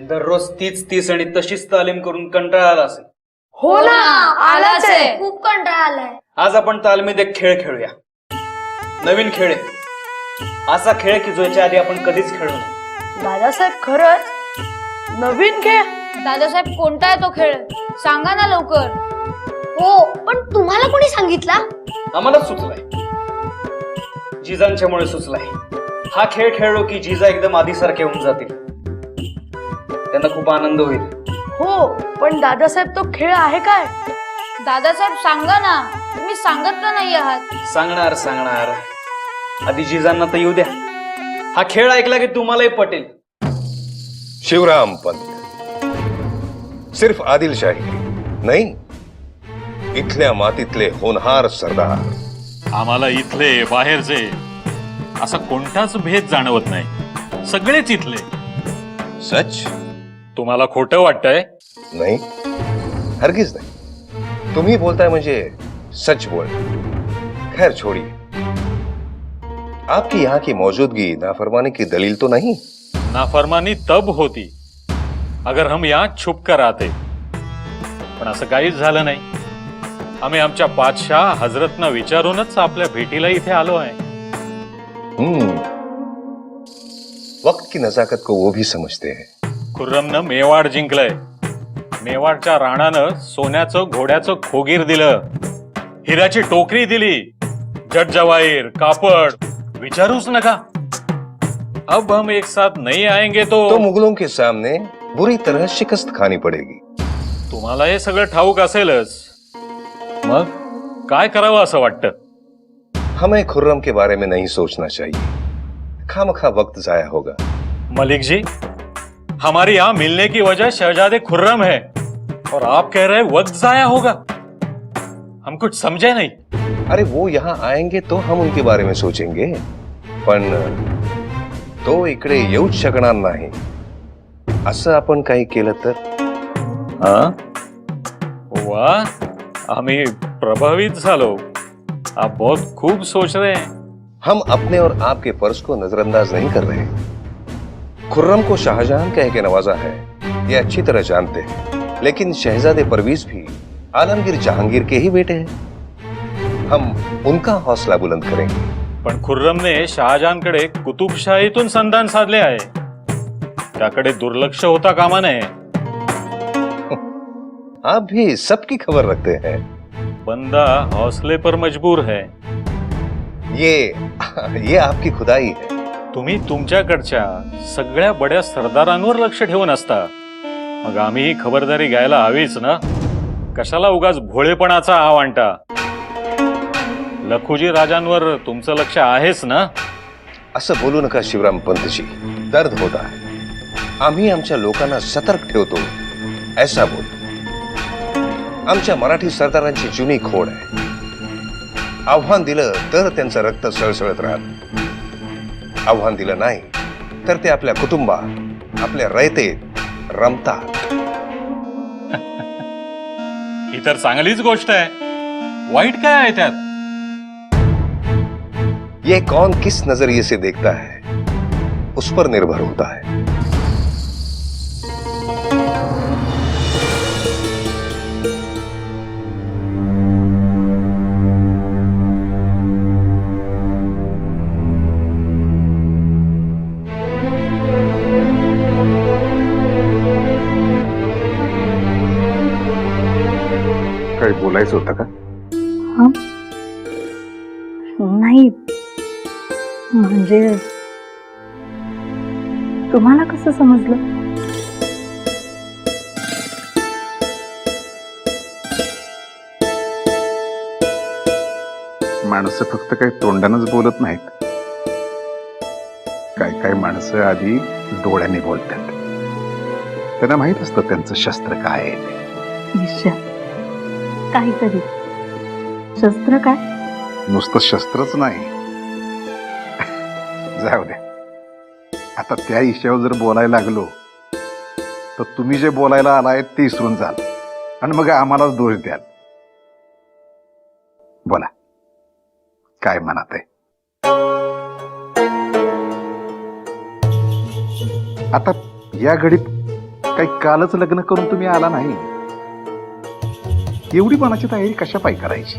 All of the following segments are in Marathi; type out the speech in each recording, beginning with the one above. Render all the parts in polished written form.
दररोज तीच आणि तशीच तालीम करून कंटाळा आला असेल. हो ना, आलाच आहे. खूप कंटाळा आलाय. आज आपण तालमीत एक खेळ खेळूया. नवीन खेळ आहे. असा खेळ की जो याच्या आधी आपण कधीच खेळलो नाही. दादासाहेब खरंच नवीन खेळ? दादासाहेब कोणता आहे तो खेळ? सांगा ना लवकर. हो, पण तुम्हाला कोणी सांगितला? आम्हालाच सुचलाय. जिजांच्यामुळे सुचलाय. हा खेळ खेळलो की जिजा एकदम आधीसारखे होऊन जातील. त्यांना खूप आनंद होईल. हो, पण दादासाहेब तो खेळ आहे काय? दादासाहेब सांगा ना, तुम्ही सांगत का नाही आहात? सांगणार. आधी जिजांना तर येऊ द्या. हा खेळ ऐकला की तुम्हालाही पटेल. शिवराम पंत सिर्फ आदिलशाही नाही, इथल्या मातीतले होनहार सरदार. आम्हाला इथले बाहेरचे असा कोणताच भेद जाणवत नाही. सगळेच इथले. सच? तुम्हाला खोटं वाटतंय? नहीं, हरगिज नहीं. तुम ही बोलता है मुझे सच बोल. खैर छोड़िए. आपकी यहाँ की मौजूदगी नाफरमानी की दलील तो नहीं? नाफरमानी तब होती अगर हम यहाँ छुप कर आते, पण असं काहीच झालं नाही. आम्ही आमच्या बादशाह हजरतना विचारूनच आपल्या भेटीला इथे आलो आहे. वक्त की नजाकत को वो भी समझते हैं. खुर्रमनं मेवाड जिंकलंय. मेवाडच्या राणानं सोन्याचं घोड्याचं खोगीर दिलं, हिऱ्याची टोकरी दिली, जटजवाहीर, कापड, विचारूच नका. अब हम एक साथ नहीं आएंगे तो मुगलों के सामने बुरी तरह शिकस्त खानी पड़ेगी. तुम्हाला हे सगळं ठाऊक असेलच. मग काय करावं असं वाटतं? हमें खुर्रम के बारे में नहीं सोचना चाहिए. खामखा वक्त जाया होगा. मलिक जी, हमारी यहाँ मिलने की वजह शहजादे खुर्रम है और आप कह रहे वक्त जाया होगा. हम कुछ समझे नहीं. अरे वो यहाँ आएंगे तो हम उनके बारे में सोचेंगे, पण तो इकडे येऊच शकणार नाही. असं आपण काही केलं तर? वाह, आम्ही प्रभावित झालो. आप बहुत खूब सोच रहे हैं. हम अपने और आपके फर्ज को नजरअंदाज नहीं कर रहे. खुर्रम को शाहजहां कह के नवाजा है, ये अच्छी तरह जानते हैं. लेकिन शहजादे परवीज भी आलमगीर जहांगीर के ही बेटे हैं. हम उनका हौसला बुलंद करेंगे. पण खुर्रमने शहाजहानकडे कुतुबशाहीतून संधान साधले आहे. त्याकडे दुर्लक्ष होता कामा नये. आप भी सबकी खबर रखते हैं. बंदा हौसले पर मजबूर है. ये आपकी खुदाई है. तुम्ही तुमच्याकडच्या सगळ्या बड्या सरदारांवर लक्ष ठेवून असता, मग आम्ही ही खबरदारी घ्यायला हवीच ना. कशाला उगाच भोळेपणाचा आव आणता. लखुजी राजांवर तुमचं लक्ष आहेच ना. असं बोलू नका शिवराम पंतजी. दर्द होता है. आम्ही आमच्या लोकांना सतर्क ठेवतो ऐसा बोलतो. आमच्या मराठी सरदारांची जुनी खोड आहे. आव्हान दिलं तर त्यांचं रक्त सळसळत राहत. आव्हान दिलं नाही तर ते आपल्या कुटुंबात, आपल्या रयतेत रमतात. ही तर चांगलीच गोष्ट आहे. वाईट काय आहे त्यात? ये कौन किस नजरिए से देखता है उस पर निर्भर होता है. काही बोलायचं होतं का? नाही, म्हणजे तुम्हाला कसं समजलं? माणसं फक्त काही तोंडानच बोलत नाहीत. काय माणसं आधी डोळ्याने बोलतात. त्यांना माहित असतं त्यांचं शस्त्र काय आहे. ईर्ष्या काहीतरी. शस्त्र काय? नुसतं शस्त्रच नाही. जाऊ द्या. आता त्या ईर्ष्यावर जर बोलायला लागलो तर तुम्ही जे बोलायला आलाय ते विसरून जाल आणि मग आम्हालाच दोष द्याल. बोला, काय मनात आहे? आता या घडीत काही कालच लग्न करून तुम्ही आला नाही. एवढी मनाची तयारी कशा पायी करायची?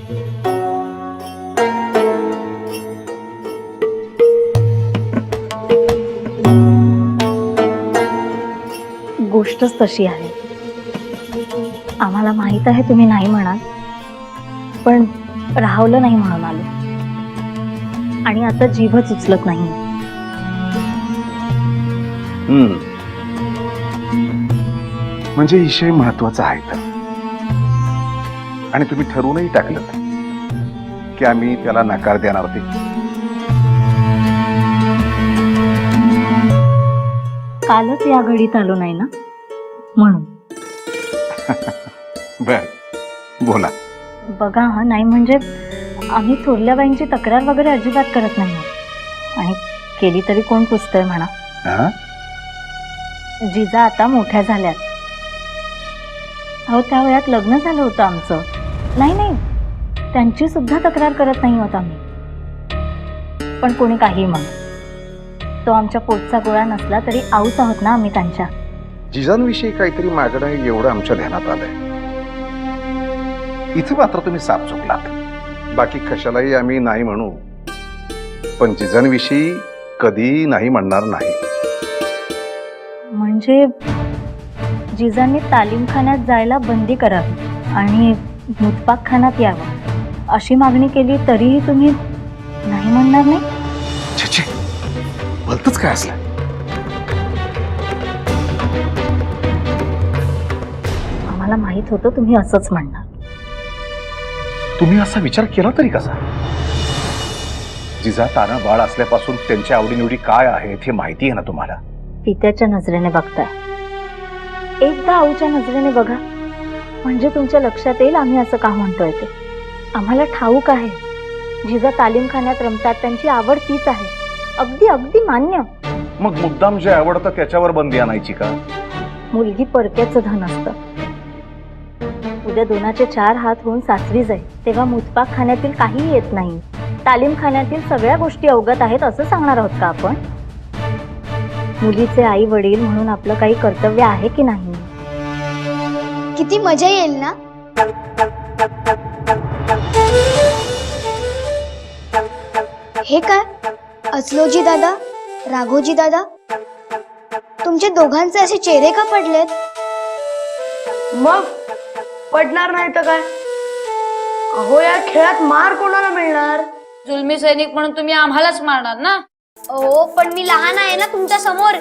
गोष्टच तशी आहे. आम्हाला माहित आहे तुम्ही नाही म्हणाल, पण राहवलं नाही म्हणून आलो. आणि आता जीभच उचलत नाही. म्हणजे विषय महत्वाचा आहे तर. आणि तुम्ही ठरवूनही टाकलं की आम्ही त्याला नकार देणार ते. कालच या घडीत आलो नाही ना, म्हणून. बर, बोला. बघा हा, नाही म्हणजे आम्ही थोरल्या बाईंची तक्रार वगैरे अजिबात करत नाही. आणि केली तरी कोण पुसतंय म्हणा. हा? जिजा आता मोठ्या झाल्यात. अहो, त्या वयात लग्न झालं होतं आमचं. नाही, त्यांची सुद्धा तक्रार करत नाही होत आम्ही. पण कोणी काही म्हण, तो आमच्या पोटचा गोळा नसला तरी आऊच आहोत ना आम्ही त्यांच्या. जिजांविषयी काहीतरी मागणं आहे एवढं आमच्या ध्यानात आलंय. इथे मात्र तुम्ही साफ चुकलात. बाकी कशालाही आम्ही नाही म्हणू, पण जिजांविषयी कधी नाही म्हणणार नाही. म्हणजे जिजांनी तालीमखान्यात जायला बंदी करावी आणि मुतपाकखान्यात यावं अशी मागणी केली तरीही तुम्ही नाही म्हणणार नाही? छे, भलतंच काय असलं? आम्हाला माहित होतं तुम्ही असंच म्हणणार. तुम्ही असा विचार केला तरी कसा? जिजा ताना बाळ असल्यापासून त्यांच्या आवडीनिवडी काय आहेत हे माहिती आहे ना तुम्हाला. पित्याच्या नजरेने बघताय, एकदा आऊच्या नजरेने बघा, म्हणजे तुमच्या लक्षात येईल आम्ही असं का म्हणतोय ते. आम्हाला ठाऊक आहे जिजा तालीमखान्यात रमतात, त्यांची आवड तीच आहे. अगदी अगदी मान्य. मग मुद्दाम जे आवडतं त्याच्यावर बंदी आणायची का? मुलगी परक्याचं धन असतं. उद्या 2चे 4 हात होऊन सासरी जाईल तेव्हा मुतपाक खाण्यातील काहीही येत नाही. तालीमखान्यातील सगळ्या गोष्टी अवगत आहेत असं सांगणार आहोत का आपण? मुलीचे आई वडील म्हणून आपलं काही कर्तव्य आहे की नाही? किती मजा येईल ना. हे काय, अस्लोजी दादा, राघोजी दादा, तुमचे दोघांचे असे चेहरे का पडलेत? मग पडणार नाही तर काय? अहो, या खेळात मार कोणाला मिळणार? जुलमी सैनिक म्हणून तुम्ही आम्हालाच मारणार ना? हो, पण मी लहान आहे ना तुमच्या समोर,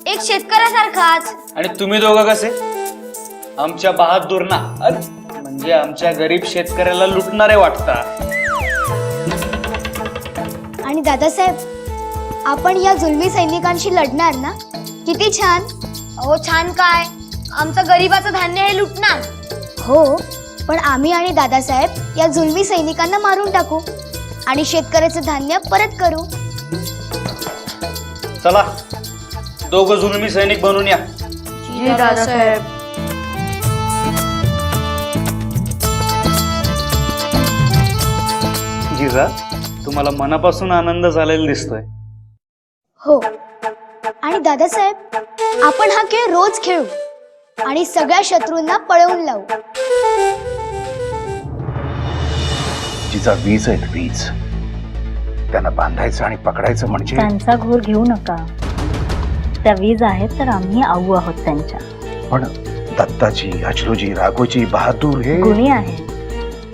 एक शेतकऱ्यासारखाच. आणि तुम्ही दोघं कसे? आमच्या बहादूर ना, म्हणजे आमच्या गरीब शेतकऱ्याला लुटणारे वाटतात. आणि दादासाहेब, आपण या जुलमी सैनिकांशी लढणार ना? किती छान. हो, छान काय, आमचं गरीबाचं धान्य हे लुटणार. हो, पण आम्ही आणि दादासाहेब या जुलमी सैनिकांना मारून टाकू आणि शेतकऱ्याचं धान्य परत करू. चला, दोघं जुलमी सैनिक बनून या. जी दादासाहेब. जिजा, तुम्हाला मनापासून आनंद झालेला दिसतोय. हो, आणि दादासाहेब, आपण हा खेळ रोज खेळू आणि सगळ्या शत्रूंना पळवून लावू. जिजा वीज आहेत, वीज. त्यांना बांधायचं आणि पकडायचं म्हणजे. त्यांचा घोर घेऊ नका. त्या वीज आहेत तर आम्ही आऊ आहोत त्यांच्या. पण दत्ताजी, अचलोजी, राघोजी, बहादूर हे गुणी आहे.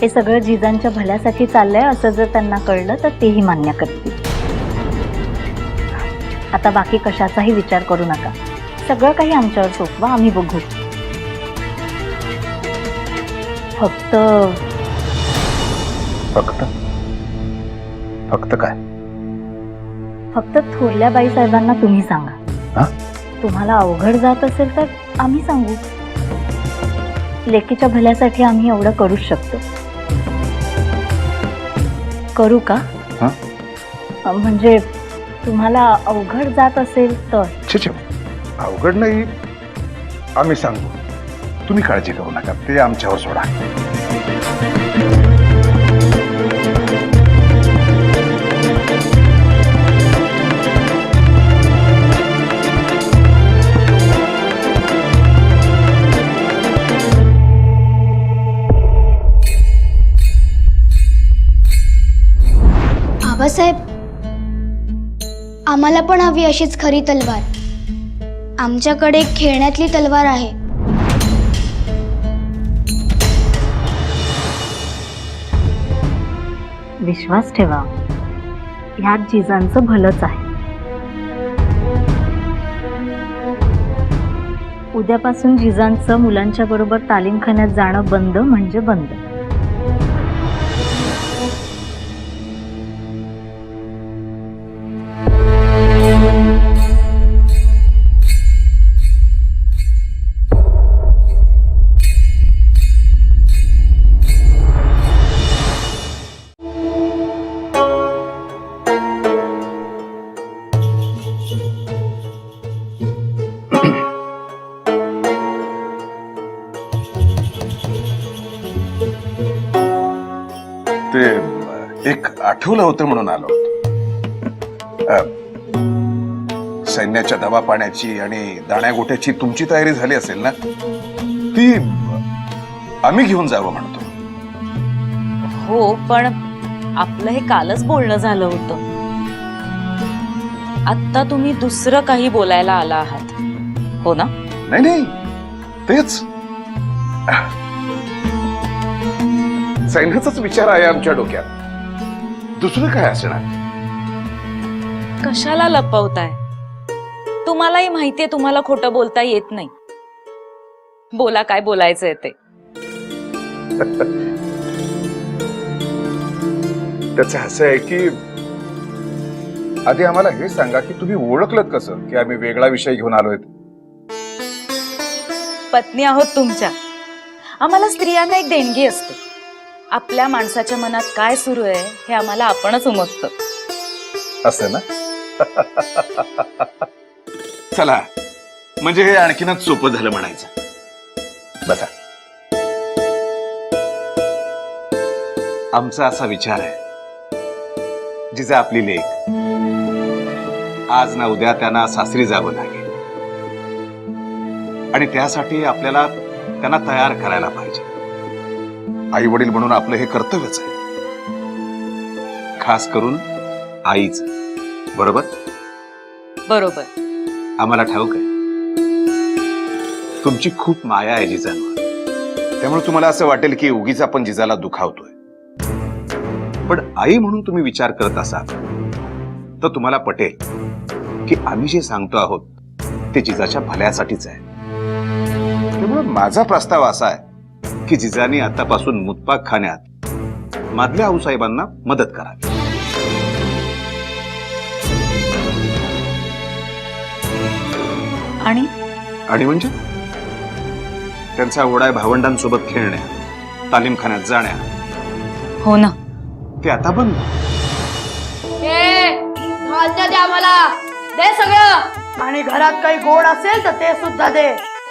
हे सगळं जिजांच्या भल्यासाठी चाललंय असं जर त्यांना कळलं तर तेही मान्य करतील. आता बाकी कशाचाही विचार करू नका. सगळं काही आमच्यावर सोपवा, आम्ही बघू. फक्त फक्त फक्त काय? फक्त थोरल्या बाई साहेबांना तुम्ही सांगा. हा? तुम्हाला अवघड जात असेल तर आम्ही सांगू. लेकीच्या भल्यासाठी आम्ही एवढं करूच शकतो. करू का? हा? म्हणजे तुम्हाला अवघड जात असेल तर. छे, अवघड नाही, आम्ही सांगू. तुम्ही काळजी करू नका, ते आमच्यावर सोडा. आम्हाला पण हवी अशीच खरी तलवार. आमच्याकडे एक खेळण्यातली तलवार आहे. विश्वास ठेवा, ह्यात जिजांचं भलंच आहे. उद्यापासून जिजांचं मुलांच्या बरोबर तालीमखान्यात जाणं बंद म्हणजे बंद. ते एक आठवलं होतं म्हणून आलो होतो. सैन्याच्या दवा पाण्याची आणि दाण्यागोट्याची तुमची तयारी झाली असेल ना, ती आम्ही घेऊन जावं म्हणतो. हो, पण आपलं हे कालच बोलणं झालं होतं. आत्ता तुम्ही दुसरं काही बोलायला आला आहात, हो ना? नाही नाही, तेच सैन्याचाच विचार आहे आमच्या डोक्यात. दुसरं काय असणार? कशाला लपवताय? तुम्हालाही माहितीये तुम्हाला खोटं बोलता येत नाही. बोला, काय बोलायचंय ते. त्याचं असं आहे की आधी आम्हाला हे सांगा की तुम्ही ओळखलत कसं की आम्ही वेगळा विषय घेऊन आलोय? पत्नी आहोत तुमच्या. आम्हाला स्त्रियांना एक देणगी असते. आपल्या माणसाच्या मनात काय सुरू आहे हे आम्हाला आपणच उमगतं. असं ना? चला, म्हणजे हे आणखीनच सोपं झालं म्हणायचं. बसा. आमचा असा विचार आहे, जिजा आपली लेक आज ना उद्या त्यांना सासरी जावं लागेल आणि त्यासाठी आपल्याला त्यांना तयार करायला पाहिजे. आई वडील म्हणून आपलं हे कर्तव्यच आहे. खास करून आईच. बरोबर? बरोबर. आम्हाला ठाऊक आहे तुमची खूप माया आहे जिजांवर. त्यामुळे तुम्हाला असं वाटेल की उगीच आपण जिजाला दुखावतोय. पण आई म्हणून तुम्ही विचार करत असाल तर तुम्हाला पटेल की आम्ही जे सांगतो आहोत ते जिजाच्या भल्यासाठीच आहे. त्यामुळे माझा प्रस्ताव असा आहे की जिजानी आतापासून मुतपाक खाण्यात मधल्या आऊसाहेबांना मदत करावी. आणि आणि म्हणजे त्यांचा ओढाय भावंडांसोबत खेळण्या, तालीमखान्यात जाण्या, हो ना, ते आता बंद. धान्य द्या मला, दे सगळं. आणि घरात काही गोड असेल तर ते सुद्धा दे.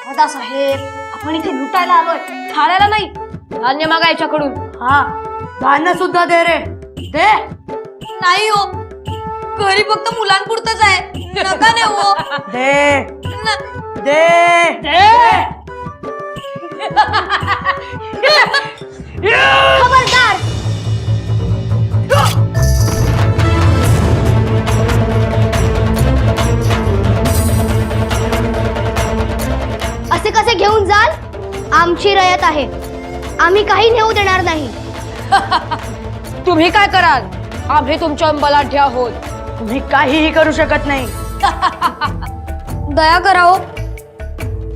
दादासाहेब, आपण इथे लुटायला आलोय, खाण्याला नाही. धान्य मागायच्याकडून. हा, धान्य सुद्धा दे रे, दे. नाही हो, घरी फक्त मुलांपुरतच आहे. नका देऊ. दे दे दे. खबरदार. असे कसे घेऊन जाल? आमची रयत आहे, आम्ही काही नेऊ देणार नाही. तुम्ही काय कराल? आम्ही तुमच्या बलाढ्य आहोत. तुम्ही काहीही करू शकत नाही. दया करावं,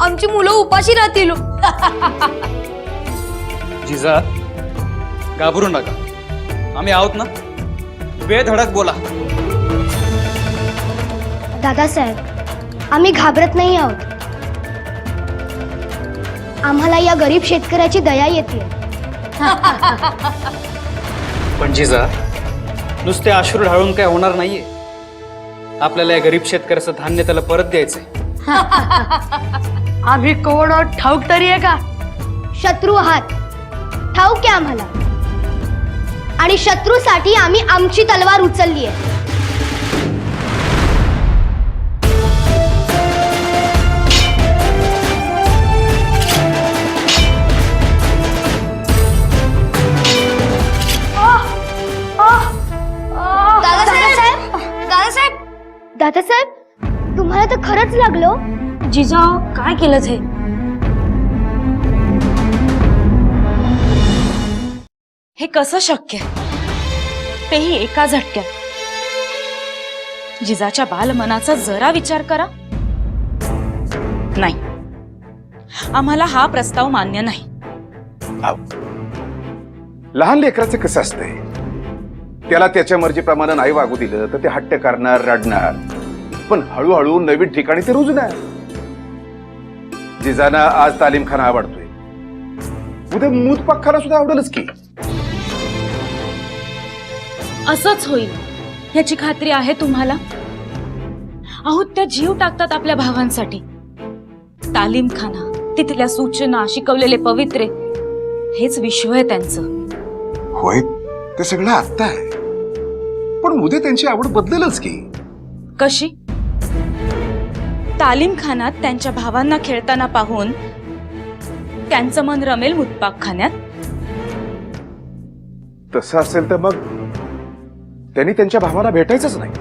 आमची मुलं उपाशी राहतील. जिजा, घाबरू नका, आम्ही आहोत ना. बेधडक बोला. दादासाहेब, आम्ही घाबरत नाही आहोत. आम्हाला या गरीब शेतकऱ्याची दया येते. पण जिजा, नुसते अश्रू ढाळून काय होणार नाहीये. आपल्याला या गरीब शेतकऱ्याचं धान्य त्याला परत द्यायचंय. आम्ही कोण आहोत ठाऊक तरी आहे का? शत्रू आहात ठाऊक आहे आम्हाला, आणि शत्रूसाठी आम्ही आमची तलवार उचलली आहे. दादासाहेब, दादासाहेब तुम्हाला तर खरंच लागलं. जिजा काय केलं हे? हे कसं शक्य आहे? तेही एका झटक्यात. जिजाच्या बालमनाचा जरा विचार करा. नाही, आम्हाला हा प्रस्ताव मान्य नाही. लहान लेकराचं कसं असतंय, त्याला त्याच्या मर्जीप्रमाणे नाही वागू दिलं तर ते हट्ट करणार, रडणार, पण हळूहळू नवीन ठिकाणी ते रुजणार. जिजाना आज तालीमखाना आवडतोय, उद्या मूतपाकखाना सुद्धा आवडेलच की. असंच होईल याची खात्री आहे तुम्हाला? अहो, त्या जीव टाकतात आपल्या भावांसाठी. तालीमखाना, तिथल्या सूचना, शिकवलेले पवित्रे, हेच विश्व आहे त्यांचं. होय, ते सगळं आत्ता आहे, पण उद्या त्यांची आवड बदलेलच की. कशी? तालीमखान्यात त्यांच्या भावांना खेळताना पाहून त्यांचं मन रमेल मुतपाकखान्यात? तसं असेल तर मग त्यांनी त्यांच्या भावाला भेटायचंच नाही,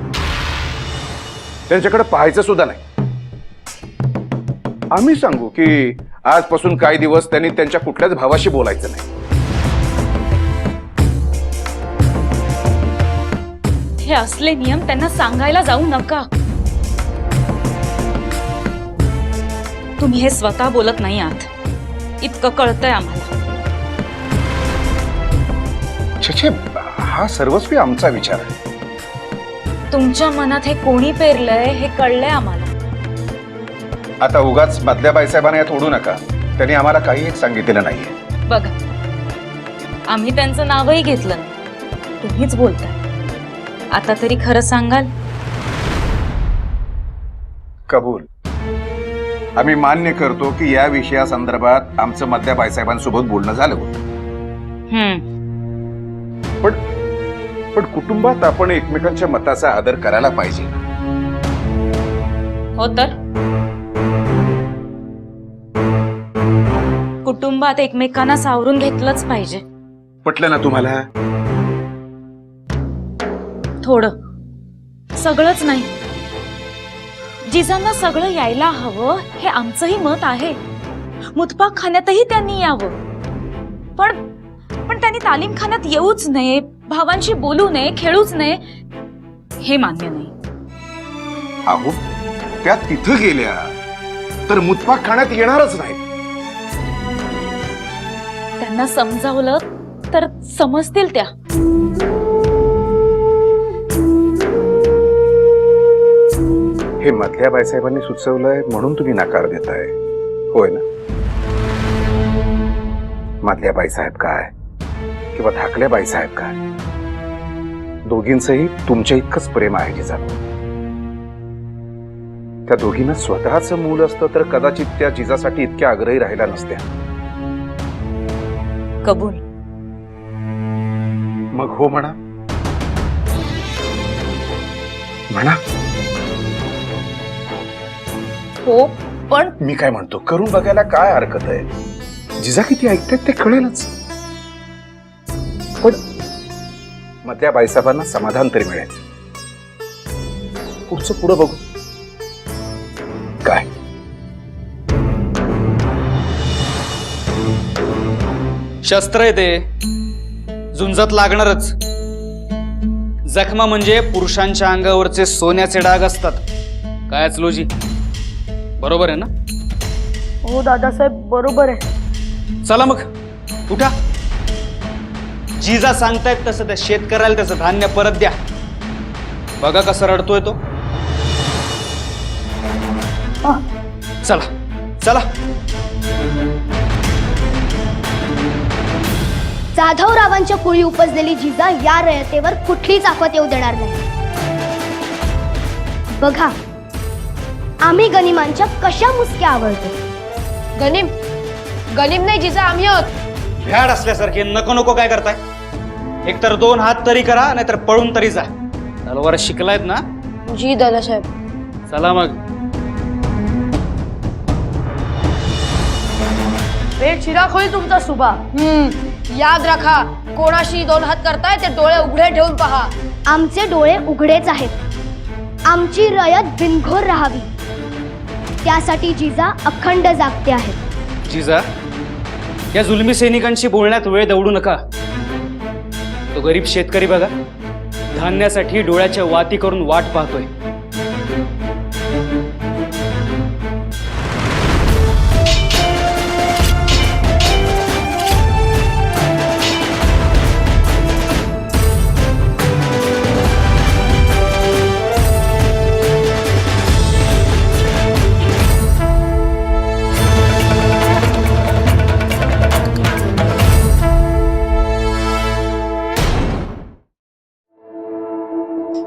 त्यांच्याकडे पाहायचं सुद्धा नाही. आम्ही सांगू की आजपासून काही दिवस त्यांनी त्यांच्या कुठल्याच भावाशी बोलायचं नाही. हे असले नियम त्यांना सांगायला जाऊ नका. तुम्ही हे स्वतः बोलत नाही आहात, इतकं कळतंय आम्हाला. छे, हा सर्वस्वी आमचा विचार आहे. तुमच्या मनात हे कोणी पेरलंय हे कळलंय आम्हाला. आता उगाच मधल्या बाईसाहेबांना यात ओढू नका, त्यांनी आम्हाला काही एक सांगितलेलं नाहीये. बघा, आम्ही त्यांचं नावही घेतलं नाही, तुम्हीच बोलताय. आता तरी खरं सांगाल? कबूल. आम्ही मान्य करतो की या विषयासंदर्भात आमचं मधल्या बाईसाहेबांसोबत बोलणं झालं होतं, पण कुटुंबात आपण एकमेकांच्या मताचा आदर करायला पाहिजे. हो तर कुटुंबात एकमेकांना सावरून घेतलंच पाहिजे. पटलं ना तुम्हाला? थोडं, सगळंच नाही. जिजांना सगळं यायला हवं हे आमचंही मत आहे. मुतपाकखान्यातही त्यांनी यावं, पण त्यांनी तालीमखान्यात येऊच नये, भावांशी बोलू नये, खेळूच नये, हे मान्य नाही. अहो, त्या तिथं गेल्या तर मुतपाकखान्यात येणारच नाही. त्यांना समजावलं तर समजतील त्या. हे मधल्या बाईसाहेबांनी सुचवलंय म्हणून तुम्ही नकार देताय, होय ना? मधल्या बाईसाहेब काय किंवा धाकल्या बाईसाहेब काय, दोघींचंही तुमच्या इतकंच प्रेम आहे जिजाला. त्या दोघींना स्वतःचं मूल असतं तर कदाचित त्या जिजासाठी इतक्या आग्रही राहिल्या नसत्या. कबूल. मग हो म्हणा, म्हणा. हो, पण मी काय म्हणतो, करून बघायला काय हरकत आहे? जिजा किती ऐकतात ते कळेलच. पण मधल्या बाईसाहेबांना समाधान तरी मिळेल. पुढचं पुढं बघू. काय शस्त्र आहे ते, झुंजात लागणारच. जखमा म्हणजे पुरुषांच्या अंगावरचे सोन्याचे डाग असतात. काय लोजी, बरोबर आहे ना? हो दादासाहेब, बरोबर आहे. चला मग उठा. जिजा सांगतायत तसं त्या शेतकऱ्याला त्याचं धान्य परत द्या. बघा कसं रडतोय तो. चला चला. जाधवरावांच्या कुळी उपजलेली जिजा या रयतेवर कुठलीच आफत येऊ देणार नाही. बघा, आम्ही गनिमांच्या कशा मुसक्या आवडतो. गनिम नाही जिजा, आम्ही आहोत. भ्याड असल्यासारखे नको नको काय करताय? एकतर 2 हात तरी करा, नाहीतर पळून तरी जा. तलवार शिकलायत ना? जी दादासाहेब. चला मग. पेट चिराग होईल तुमचा सुभा. याद राखा, कोणाशी 2 हात करताय ते डोळे उघडे ठेवून पहा. आमचे डोळे उघडेच आहेत. आमची रयत बिनघोर राहावी त्यासाठी जिजा अखंड जागते आहेत. जिजा, या जुलमी सैनिकांशी बोलण्यात वेळ दवडू नका. तो गरीब शेतकरी बघा, धान्यासाठी डोळ्याच्या वाती करून वाट पाहतोय.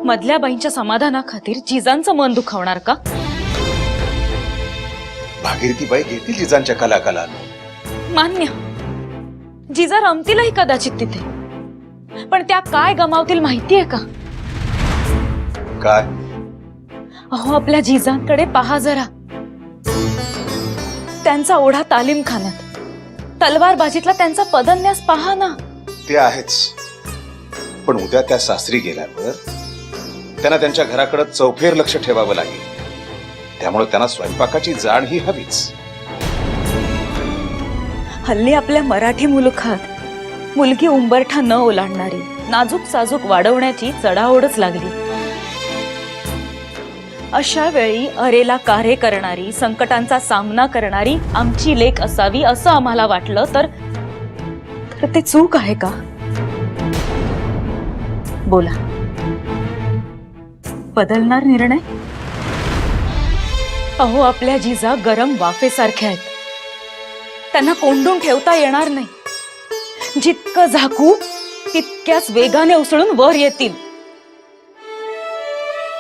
मधल्या बाईंच्या समाधानाखातीर जिजांचं मन दुखावणार का? भागीरथीबाई घेतील जिजांच्या कलाकला. मान्य, जिजा रमतीलही कदाचित तिथे, पण त्या काय गमावतील माहितीये का? काय? अहो, आपल्या जिजांकडे पहा जरा. त्यांचा ओढा तालीमखान्यात, तलवारबाजीतला त्यांचा पदन्यास पहा ना. ते आहेच, पण उद्या त्या सासरी गेल्यावर त्यांना त्यांच्या घराकडे चौफेर लक्ष ठेवावं लागेल. त्यामुळे त्यांना स्वयंपाकाची जाण ही हवीच. हल्ली आपल्या मराठी मुलखात मुलगी उंबरठा न ओलांडणारी, नाजूक साजूक वाढवण्याची चढाओढच लागली. अशा वेळी अरेला कार्य करणारी, संकटांचा सामना करणारी आमची लेक असावी असं आम्हाला वाटलं तर ते चूक आहे का? बोला, बदलणार निर्णय? अहो, आपल्या जिजा गरम वाफेसारख्या आहेत. त्यांना कोंडून ठेवता येणार नाही. जितकं झाकू तितक्याच वेगाने उसळून वर येतील.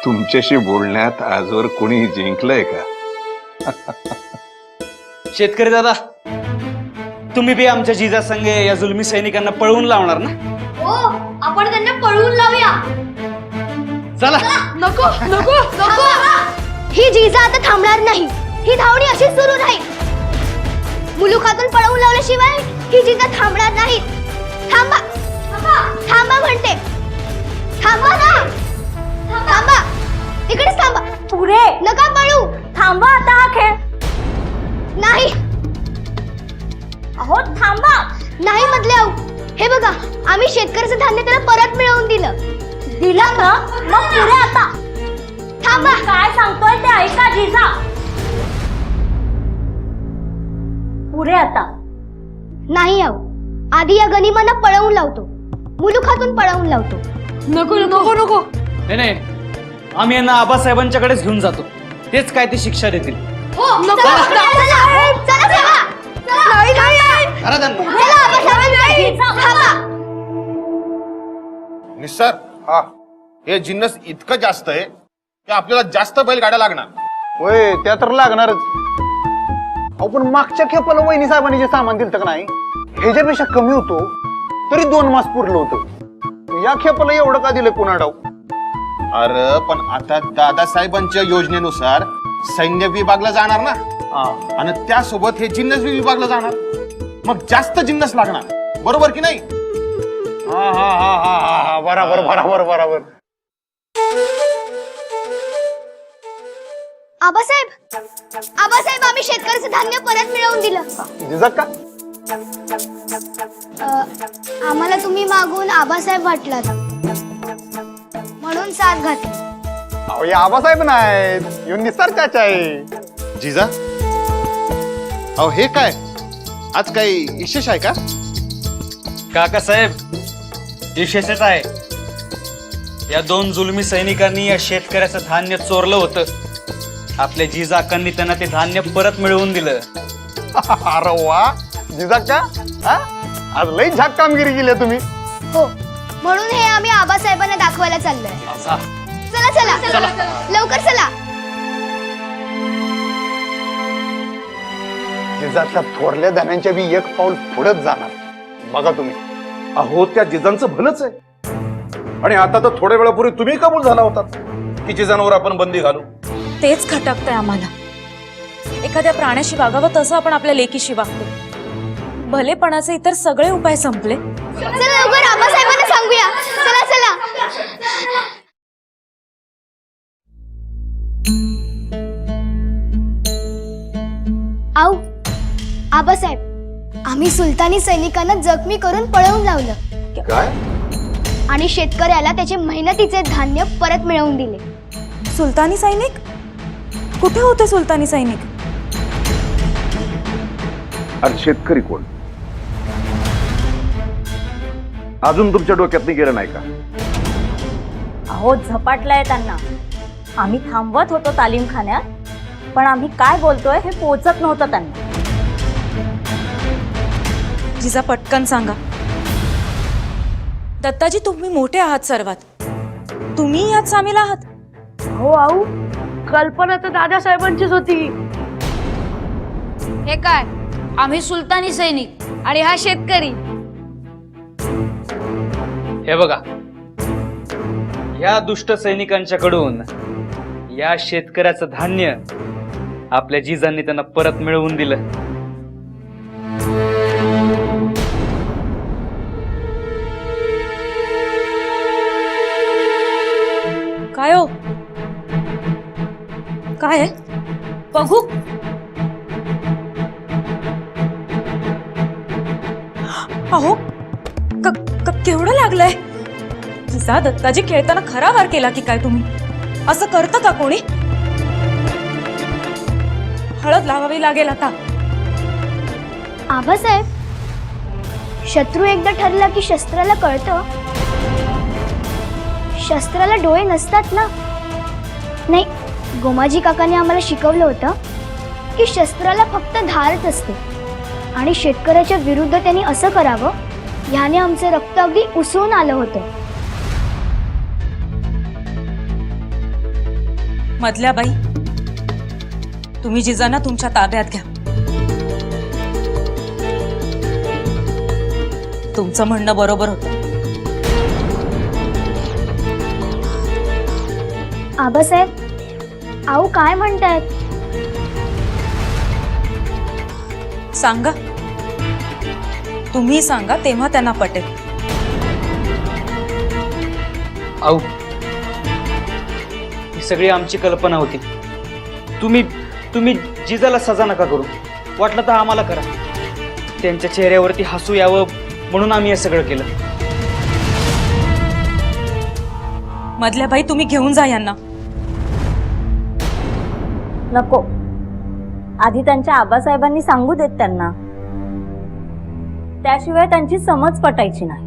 तुमच्याशी बोलण्यात आजवर कोणी जिंकलंय का? शेतकरी दादा, तुम्ही बी आमच्या जिजा संगे या जुलमी सैनिकांना पळवून लावणार ना? हो, आपण त्यांना पळवून लावूया. चला. नको नको नको. ही जिजा आता थांबणार नाही. ही धावणी अशीच सुरू राहील. मुलुखातून पळवून लावल्याशिवाय ही जिजा थांबणार नाही. थांबा थांबा म्हणते. थांबा ना. थांबा, इकडेच थांबा. पुरे नका पळू. थांबा आता हा खेळ. नाही. अहो थांबा. नाही म्हटले. अहो, हे बघा, आम्ही शेतकऱ्याचं धान्य त्याला परत मिळवून दिलं ना. मग पुरे आता. थांबा. काय सांगतोय ते ऐका जिजा. पुरे आता. नाही आहो, आधी या गनिमांना पळवून लावतो. मुलुखातून पळवून लावतो. नको नको नको. नाही, आम्ही यांना आबासाहेबांच्याकडेच घेऊन जातो. तेच काय ती शिक्षा देतील. नको. चला चला. नाही नाही. करा त्यांना. चला आबासाहेबांकडे. थांबा. निस्सर, हा, हे जिन्नस इतकं जास्त आहे की आपल्याला जास्त बैलगाड्या लागणार. होय, त्या तर लागणारच. आपण मागच्या खेपाला वहिनी साहेबांनी जे सामान दिलं का नाही, ह्याच्यापेक्षा कमी होतो तरी 2 मास पुरलं होतं. या खेपाला एवढं का दिलं कोणा डाव? अरे पण आता दादासाहेबांच्या योजनेनुसार सैन्य विभागला जाणार ना, आणि त्यासोबत हे जिन्नस बी विभागला जाणार. मग जास्त जिन्नस लागणार, बरोबर की नाही? हा हा हा हा हा, बराबर बराबर बराबर. आबासाहेब, आम्ही शेतकऱ्याचं धान्य परत मिळवून दिलं. जिजा का? आम्हाला तुम्ही मागून आबासाहेब वाटलात म्हणून साथ घातली. अहो, हे आबासाहेब नाहीत, येऊन निसार चाचा आहे. जिजा, अहो हे काय, आज काही विशेष आहे का? काकासाहेब, विशेषच आहे. या 2 जुलमी सैनिकांनी या शेतकऱ्याचं धान्य चोरलं होतं. आपल्या जिजाकांनी त्यांना ते धान्य परत मिळवून दिलं. अरे वा, जिजा का? हा? आज लई झाक कामगिरी केली तुम्ही. हो, म्हणून हे आम्ही आबासाहेबांना दाखवायला चाललोय. चला चला लवकर चला. जिजाच्या थोरल्या धान्यांच्या बी एक पाऊल पुढेच जाणार. बघा तुम्ही. अहो, त्या जिजांचं भलंच आहे. आणि आता तर थोड्या वेळापूर्वी तुम्ही कबूल झाला होता की जिजांवर आपण बंदी घालू. तेच खटकतंय आम्हाला. एखाद्या प्राण्याशी वागावं तसं आपण आपल्या लेकीशी वागतो. भलेपणाचे इतर सगळे उपाय संपले. चला लवकर आबासाहेबांना सांगूया. चला चला. आऊ आबासाहेब, आम्ही सुलतानी सैनिकांना जखमी करून पळवून लावलं काय? आणि शेतकऱ्याला त्याचे मेहनतीचे धान्य परत मिळवून दिले. सुलतानी सैनिक? कुठे होते सुलतानी सैनिक? आणि शेतकरी कोण? अजून तुमच्या डोक्यात गेलं नाही का? अहो झपाटलाय त्यांना. आम्ही थांबवत होतो तालीमखान्यात, पण आम्ही काय बोलतोय हे पोचत नव्हतं त्यांना. जिजा पटकन सांगा. दत्ताजी, तुम्ही मोठे आहात सर्वात, तुम्ही यात सामील आहात. हो आऊ, कल्पना तर दादासाहेबांचीच होती. हे काय, आम्ही सुलतानी सैनिक आणि हा शेतकरी. हे बघा, या दुष्ट सैनिकांच्याकडून या शेतकऱ्याचं धान्य आपल्या जिजांनी त्यांना परत मिळवून दिलं. काय हो, काय आहे? बघू. अहो, केवढं लागलंय. जिजा, दत्ताजी खेळताना खरा वार केला की काय तुम्ही? असं करतं का कोणी? हळद लावावी लागेल आता. आबासाहेब, शत्रू एकदा ठरला की शस्त्राला कळतं. शस्त्राला डोळे नसतात ना. नाही, गोमाजी काकांनी आम्हाला शिकवलं होतं की शस्त्राला फक्त धारच असते आणि शेतकऱ्याच्या विरुद्ध त्यांनी असं करावं, ह्याने आमचं रक्त अगदी उसळून आलं होतं. मधल्या बाई, तुम्ही जिजांना तुमच्या ताब्यात घ्या. तुमचं म्हणणं बरोबर होतं. आबासाहेब, आऊ काय म्हणतायत? सांगा, तुम्ही सांगा, तेव्हा त्यांना पटेल. आऊ, ही सगळी आमची कल्पना होती. तुम्ही जिजाला सजा नका करू. वाटलं तर आम्हाला करा. त्यांच्या चेहऱ्यावरती हसू यावं म्हणून आम्ही हे सगळं केलं. मधल्या बाई, तुम्ही घेऊन जा यांना. नको, आधी त्यांच्या आबासाहेबांनी सांगू देत त्यांना, त्याशिवाय त्यांची समज पटायची नाही.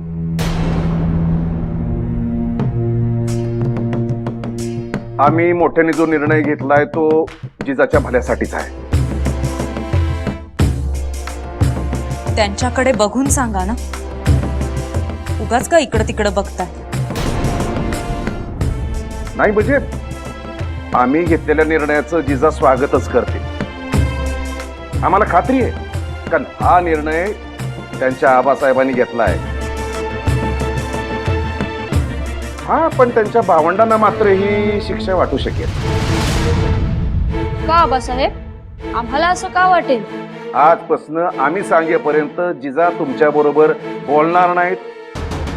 आम्ही मोठ्याने जो निर्णय घेतलाय तो जिजाच्या भल्यासाठीच आहे. त्यांच्याकडे बघून सांगा ना, उगाच का इकडं तिकडं बघताय? नाही म्हणजे आम्ही घेतलेल्या निर्णयाचं जिजा स्वागतच करते. आम्हाला खात्री आहे, कारण हा निर्णय त्यांच्या आबासाहेबांनी घेतला आहे. हा, पण त्यांच्या भावंडांना मात्र ही शिक्षा वाटू शकेल. का आबासाहेब, आम्हाला असं का वाटेल? आजपासून आम्ही सांगेपर्यंत जिजा तुमच्या बरोबर बोलणार नाहीत,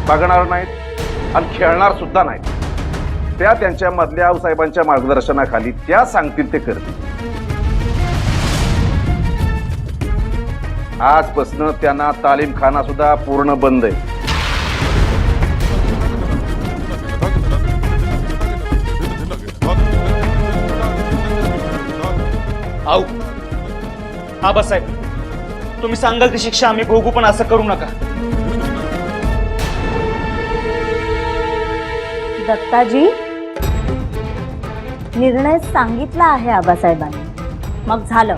बघणार नाहीत आणि खेळणार सुद्धा नाहीत. त्या त्यांच्या मधल्या आऊसाहेबांच्या मार्गदर्शनाखाली त्या सांगतील ते करतील. आजपासून त्यांना तालीमखाना सुद्धा पूर्ण बंद आहे. आऊ, आबासाहेब, तुम्ही सांगाल ती शिक्षा आम्ही भोगू, पण असं करू नका. दत्ताजी, निर्णय सांगितला आहे आबासाहेबांनी, मग झालं.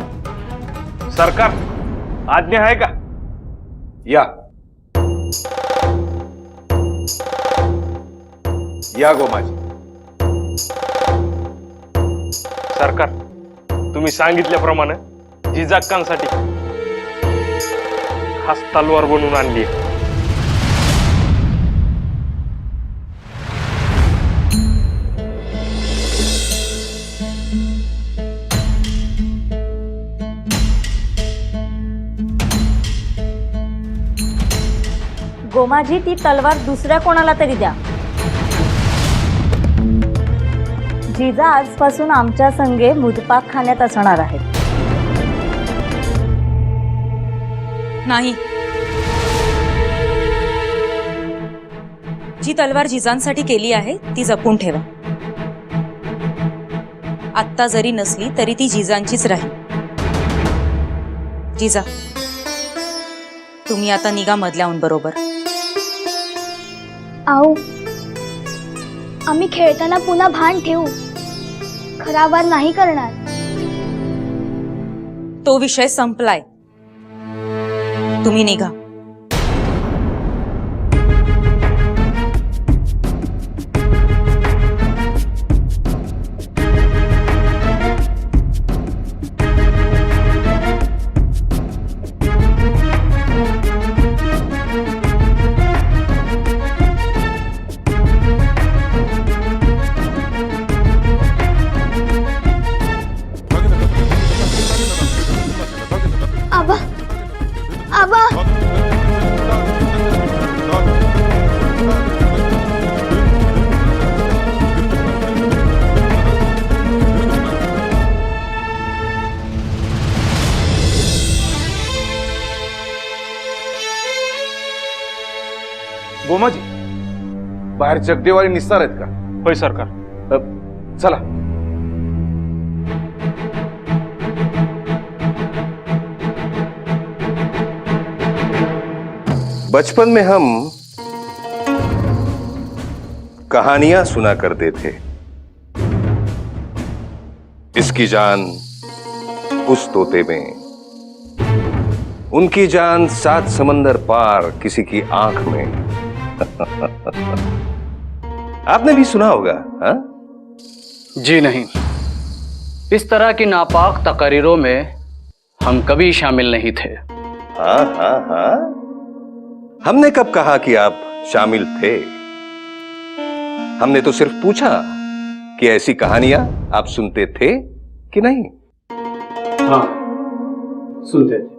सरकार, आज्ञा आहे का? या या गोमाजी. सरकार, तुम्ही सांगितल्याप्रमाणे जिजाक्कांसाठी खास तलवार बनवून आणली. गोमाजी, ती तलवार दुसऱ्या कोणाला तरी द्या. जिजा आजपासून आमच्या संगे मुदपाक खाण्यात असणार आहेत. नाही, जी तलवार जिजांसाठी केली आहे ती जपून ठेवा. आत्ता जरी नसली तरी ती जिजांचीच राहील. जिजा, तुम्ही आता निघा मधल्याहून बरोबर. आऊ, आम्ही खेळताना पुन्हा भान ठेवू, खरा वार नाही करणार. तो विषय संपलाय. तुम्ही निघा. आबा, आबा, गोमाजी, बाहेर जगदेवारी निसणार आहेत का? होय सरकार. चला. बचपन में हम कहानियां सुना करते थे. इसकी जान उस तोते में, उनकी जान 7 समंदर पार किसी की आंख में. आपने भी सुना होगा, हाँ? जी नहीं, इस तरह की नापाक तकरीरों में हम कभी शामिल नहीं थे. हाँ हाँ हाँ, हमने कब कहा कि आप शामिल थे? हमने तो सिर्फ पूछा कि ऐसी कहानियां आप सुनते थे कि नहीं. हाँ, सुनते थे.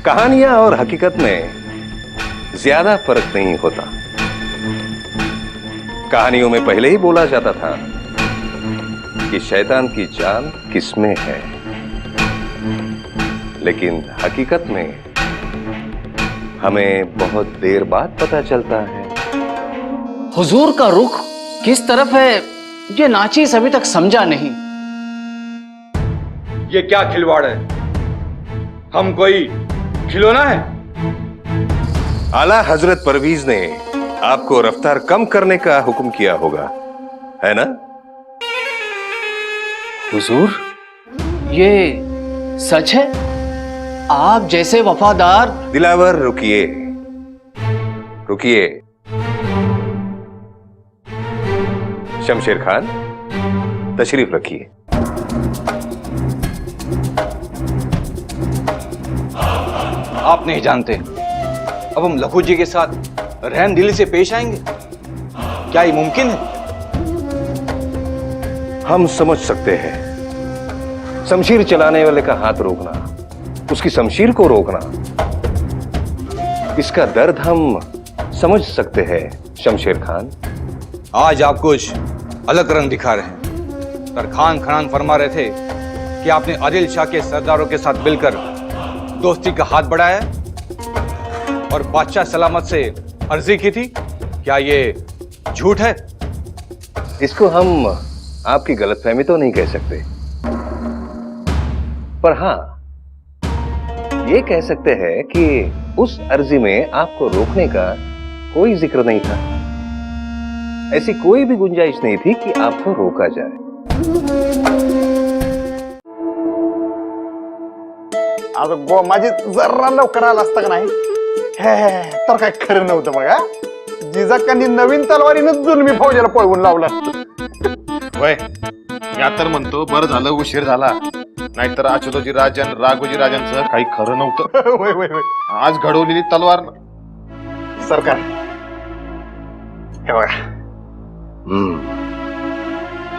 कहानियां और हकीकत में ज्यादा फर्क नहीं होता. कहानियों में पहले ही बोला जाता था कि शैतान की जान किसमें है, लेकिन हकीकत में हमें बहुत देर बाद पता चलता है. हुजूर का रुख किस तरफ है ये नाचीज अभी तक समझा नहीं. ये क्या खिलवाड़ है? हम कोई खिलौना है? आला हजरत परवीज ने आपको रफ्तार कम करने का हुक्म किया होगा, है ना? हुजूर, ये सच है? आप जैसे वफादार. दिलावर, रुकिए रुकिए. शमशेर खान, तशरीफ रखिए. आप नहीं जानते, अब हम लखू जी के साथ रहम दिली से पेश आएंगे? क्या ये मुमकिन है? हम समझ सकते हैं. शमशीर चलाने वाले का हाथ रोकना, उसकी शमशीर को रोकना, इसका दर्द हम समझ सकते हैं. शमशेर खान, आज आप कुछ अलग रंग दिखा रहे हैं. तरखान खनान फरमा रहे थे कि आपने आदिल शाह के सरदारों के साथ मिलकर दोस्ती का हाथ बढ़ाया और बादशाह सलामत से अर्जी की थी. क्या ये झूठ है? इसको हम आपकी गलतफहमी तो नहीं कह सकते, पर हां ये कह सकते हैं कि उस अर्जी में आपको रोकने का कोई जिक्र नहीं था. ऐसी कोई भी गुंजाइश नहीं थी कि आपको रोका जाए. आता गोमाजी जरा लवकर आला असता का नाही, हे तर काय खरं नव्हतं बघा. जिजाकांनी नवीन तलवारीनं जुलमी फौजेला पळवून लावलं असतं. वय, या तर म्हणतो बरं झालं उशीर झाला, नाहीतर अच्युतजी राजन राघोजी राजांचं काही खरं नव्हतं. होय होय होय. आज घडवलेली तलवार. सरकार, हे बघा,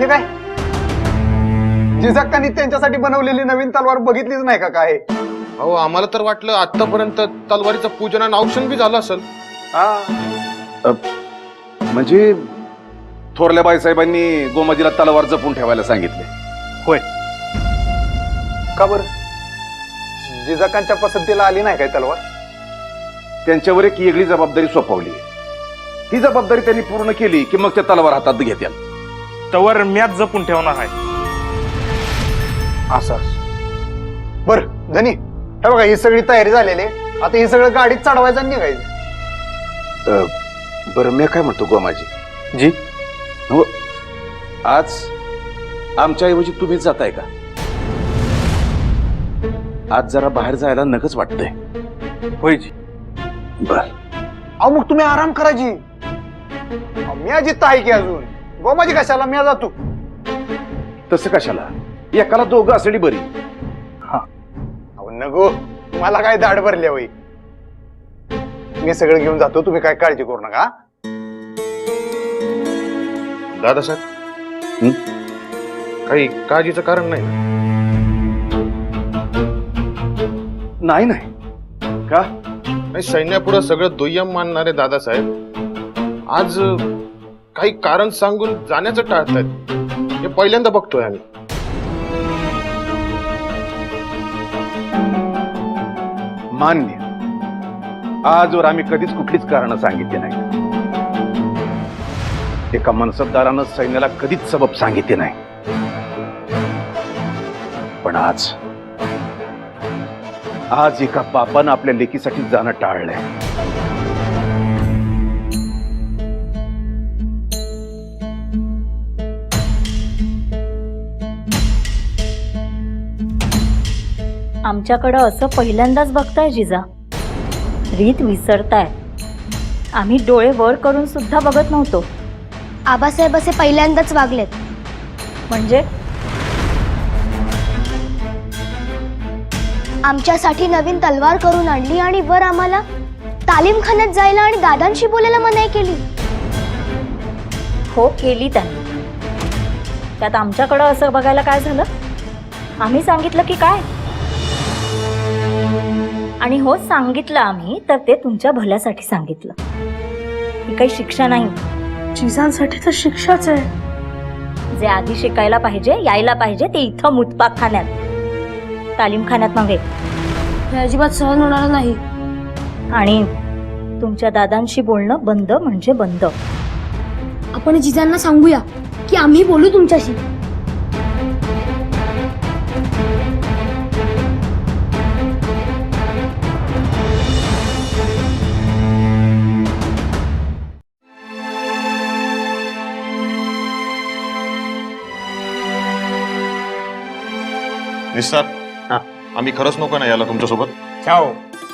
हे काय जिजाकांनी त्यांच्यासाठी बनवलेली नवीन तलवार बघितलीच नाही का काय? अहो, आम्हाला तर वाटलं आतापर्यंत तलवारीचं पूजन आणि औक्षण बी झालं असेल. म्हणजे थोरल्या बाईसाहेबांनी गोमाजीला तलवार जपून ठेवायला सांगितले. होय. का बरं? जिजाकांच्या पसंतीला आली नाही काय तलवार? त्यांच्यावर एक वेगळी जबाबदारी सोपवली. ही जबाबदारी त्यांनी पूर्ण केली की मग त्या तलवार हातात घेतील. तवर म्याच जपून ठेवणार आहे. असं बर धनी, हे बघा ही सगळी तयारी झालेली आहे. आता हे सगळं गाडीत चढवायचं आणि निघायचं. बरं मी काय म्हणतो गोमाजी जी. हो, आज आमच्या ऐवजी तुम्हीच जाताय का? आज जरा बाहेर जायला नकच वाटतंय. होय जी. बर. अहो मग तुम्ही आराम करायची. मी अजित आहे की अजून. गोमाजी कशाला? मी जातो. तसं कशाला? एकाला दोघं असली बरी. अहो नको, मला काय दाढ भरली होई. मी सगळं घेऊन जातो, तुम्ही काय काळजी करू नका. दादासाहेब काही काळजीचं कारण नाही. नाही नाही. का? नाही, सैन्यापुढे सगळं दुय्यम मानणारे दादासाहेब आज काही कारण सांगून जाण्याचं टाळतायत. हे पहिल्यांदा बघतोय आम्ही. मान्य. आजवर आम्ही कधीच कुठलीच कारण सांगितली नाही. एका मनसबदारानं सैन्याला कधीच सबब सांगितले नाही. पण आज एका बापानं आपल्या लेकीसाठी जाणं टाळलंय. आमच्याकडं असं पहिल्यांदाच बघताय जिजा. रीत विसरताय. आम्ही डोळे वर करून सुद्धा बघत नव्हतो. आबासाहेब असे पहिल्यांदाच वागलेत. म्हणजे आमच्यासाठी नवीन तलवार करून आणली आणि वर आम्हाला तालीमखान्यात जायला आणि दादांशी बोलायला मनाई केली. हो, केली त्यांनी. त्यात आमच्याकडं असं बघायला काय झालं? आम्ही सांगितलं की काय? आणि हो, सांगितलं आम्ही तर ते तुमच्या भल्यासाठी सांगितलं. ही काही शिक्षा नाही. जिजांसाठी तर शिक्षाच आहे. जे आधी शिकायला पाहिजे, यायला पाहिजे ते इथं मुतपाकखान्यात, तालीमखान्यात नव्हे. हे अजिबात सहन होणार नाही. आणि तुमच्या दादांशी बोलणं बंद म्हणजे बंद. आपण जिजांना सांगूया की आम्ही बोलू तुमच्याशी. निस्सार, आम्ही खरंच नको ना याला तुमच्यासोबत. छाव,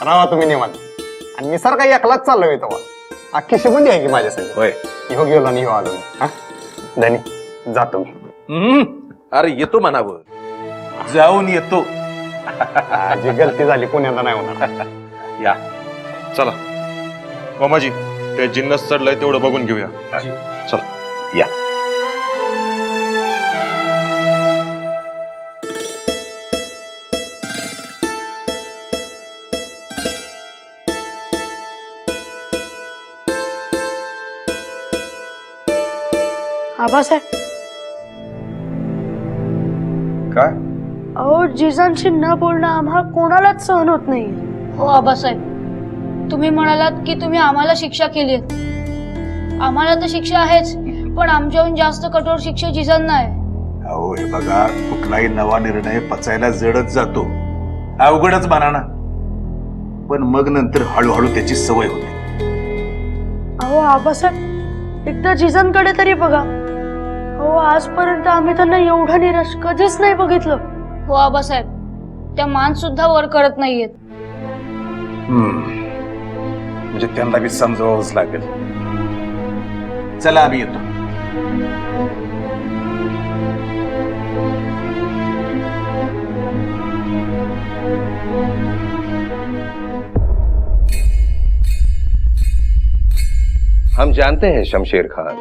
राहा तुम्ही निवांत. आणि मी सर काही एकलाच चाललोय तेव्हा. अख्खी शिबंदी आहे की माझ्यासाठी. होय. हो गेलो आणि हो आलो. हा धनी, जातो मी. अरे येतो म्हणावं. जाऊन येतो. जी गलती झाली पुण्याला नाही होणार. या. चला गोमाजी, ते जिन्नस चढलंय तेवढं बघून घेऊया. चला या. आबासाहेब, काय? अहो जिजांशी न बोलणं आम्हाला कोणालाच सहन होत नाही. हो आबासाहेब, तुम्ही म्हणालात की तुम्ही आम्हाला शिक्षा केली. आम्हाला तर शिक्षा आहेच, पण आमच्याहून जास्त कठोर शिक्षा जिजांना आहे. अहो हे बघा, कुठलाही नवा निर्णय पचायला जडच जातो, अवघडच म्हणा ना. पण मग नंतर हळूहळू त्याची सवय होते. अहो आबासाहेब, एकदा जिजांकडे तरी बघा. हो, आजपर्यंत आम्ही त्यांना एवढं निराश कधीच नाही बघितलं. हो आबासाहेब, त्या मान सुद्धा वर करत नाहीयेत. म्हणजे त्यांना बी समजावंच लागेल. चला आम्ही येतो. हम जानते हैं शमशेर खान,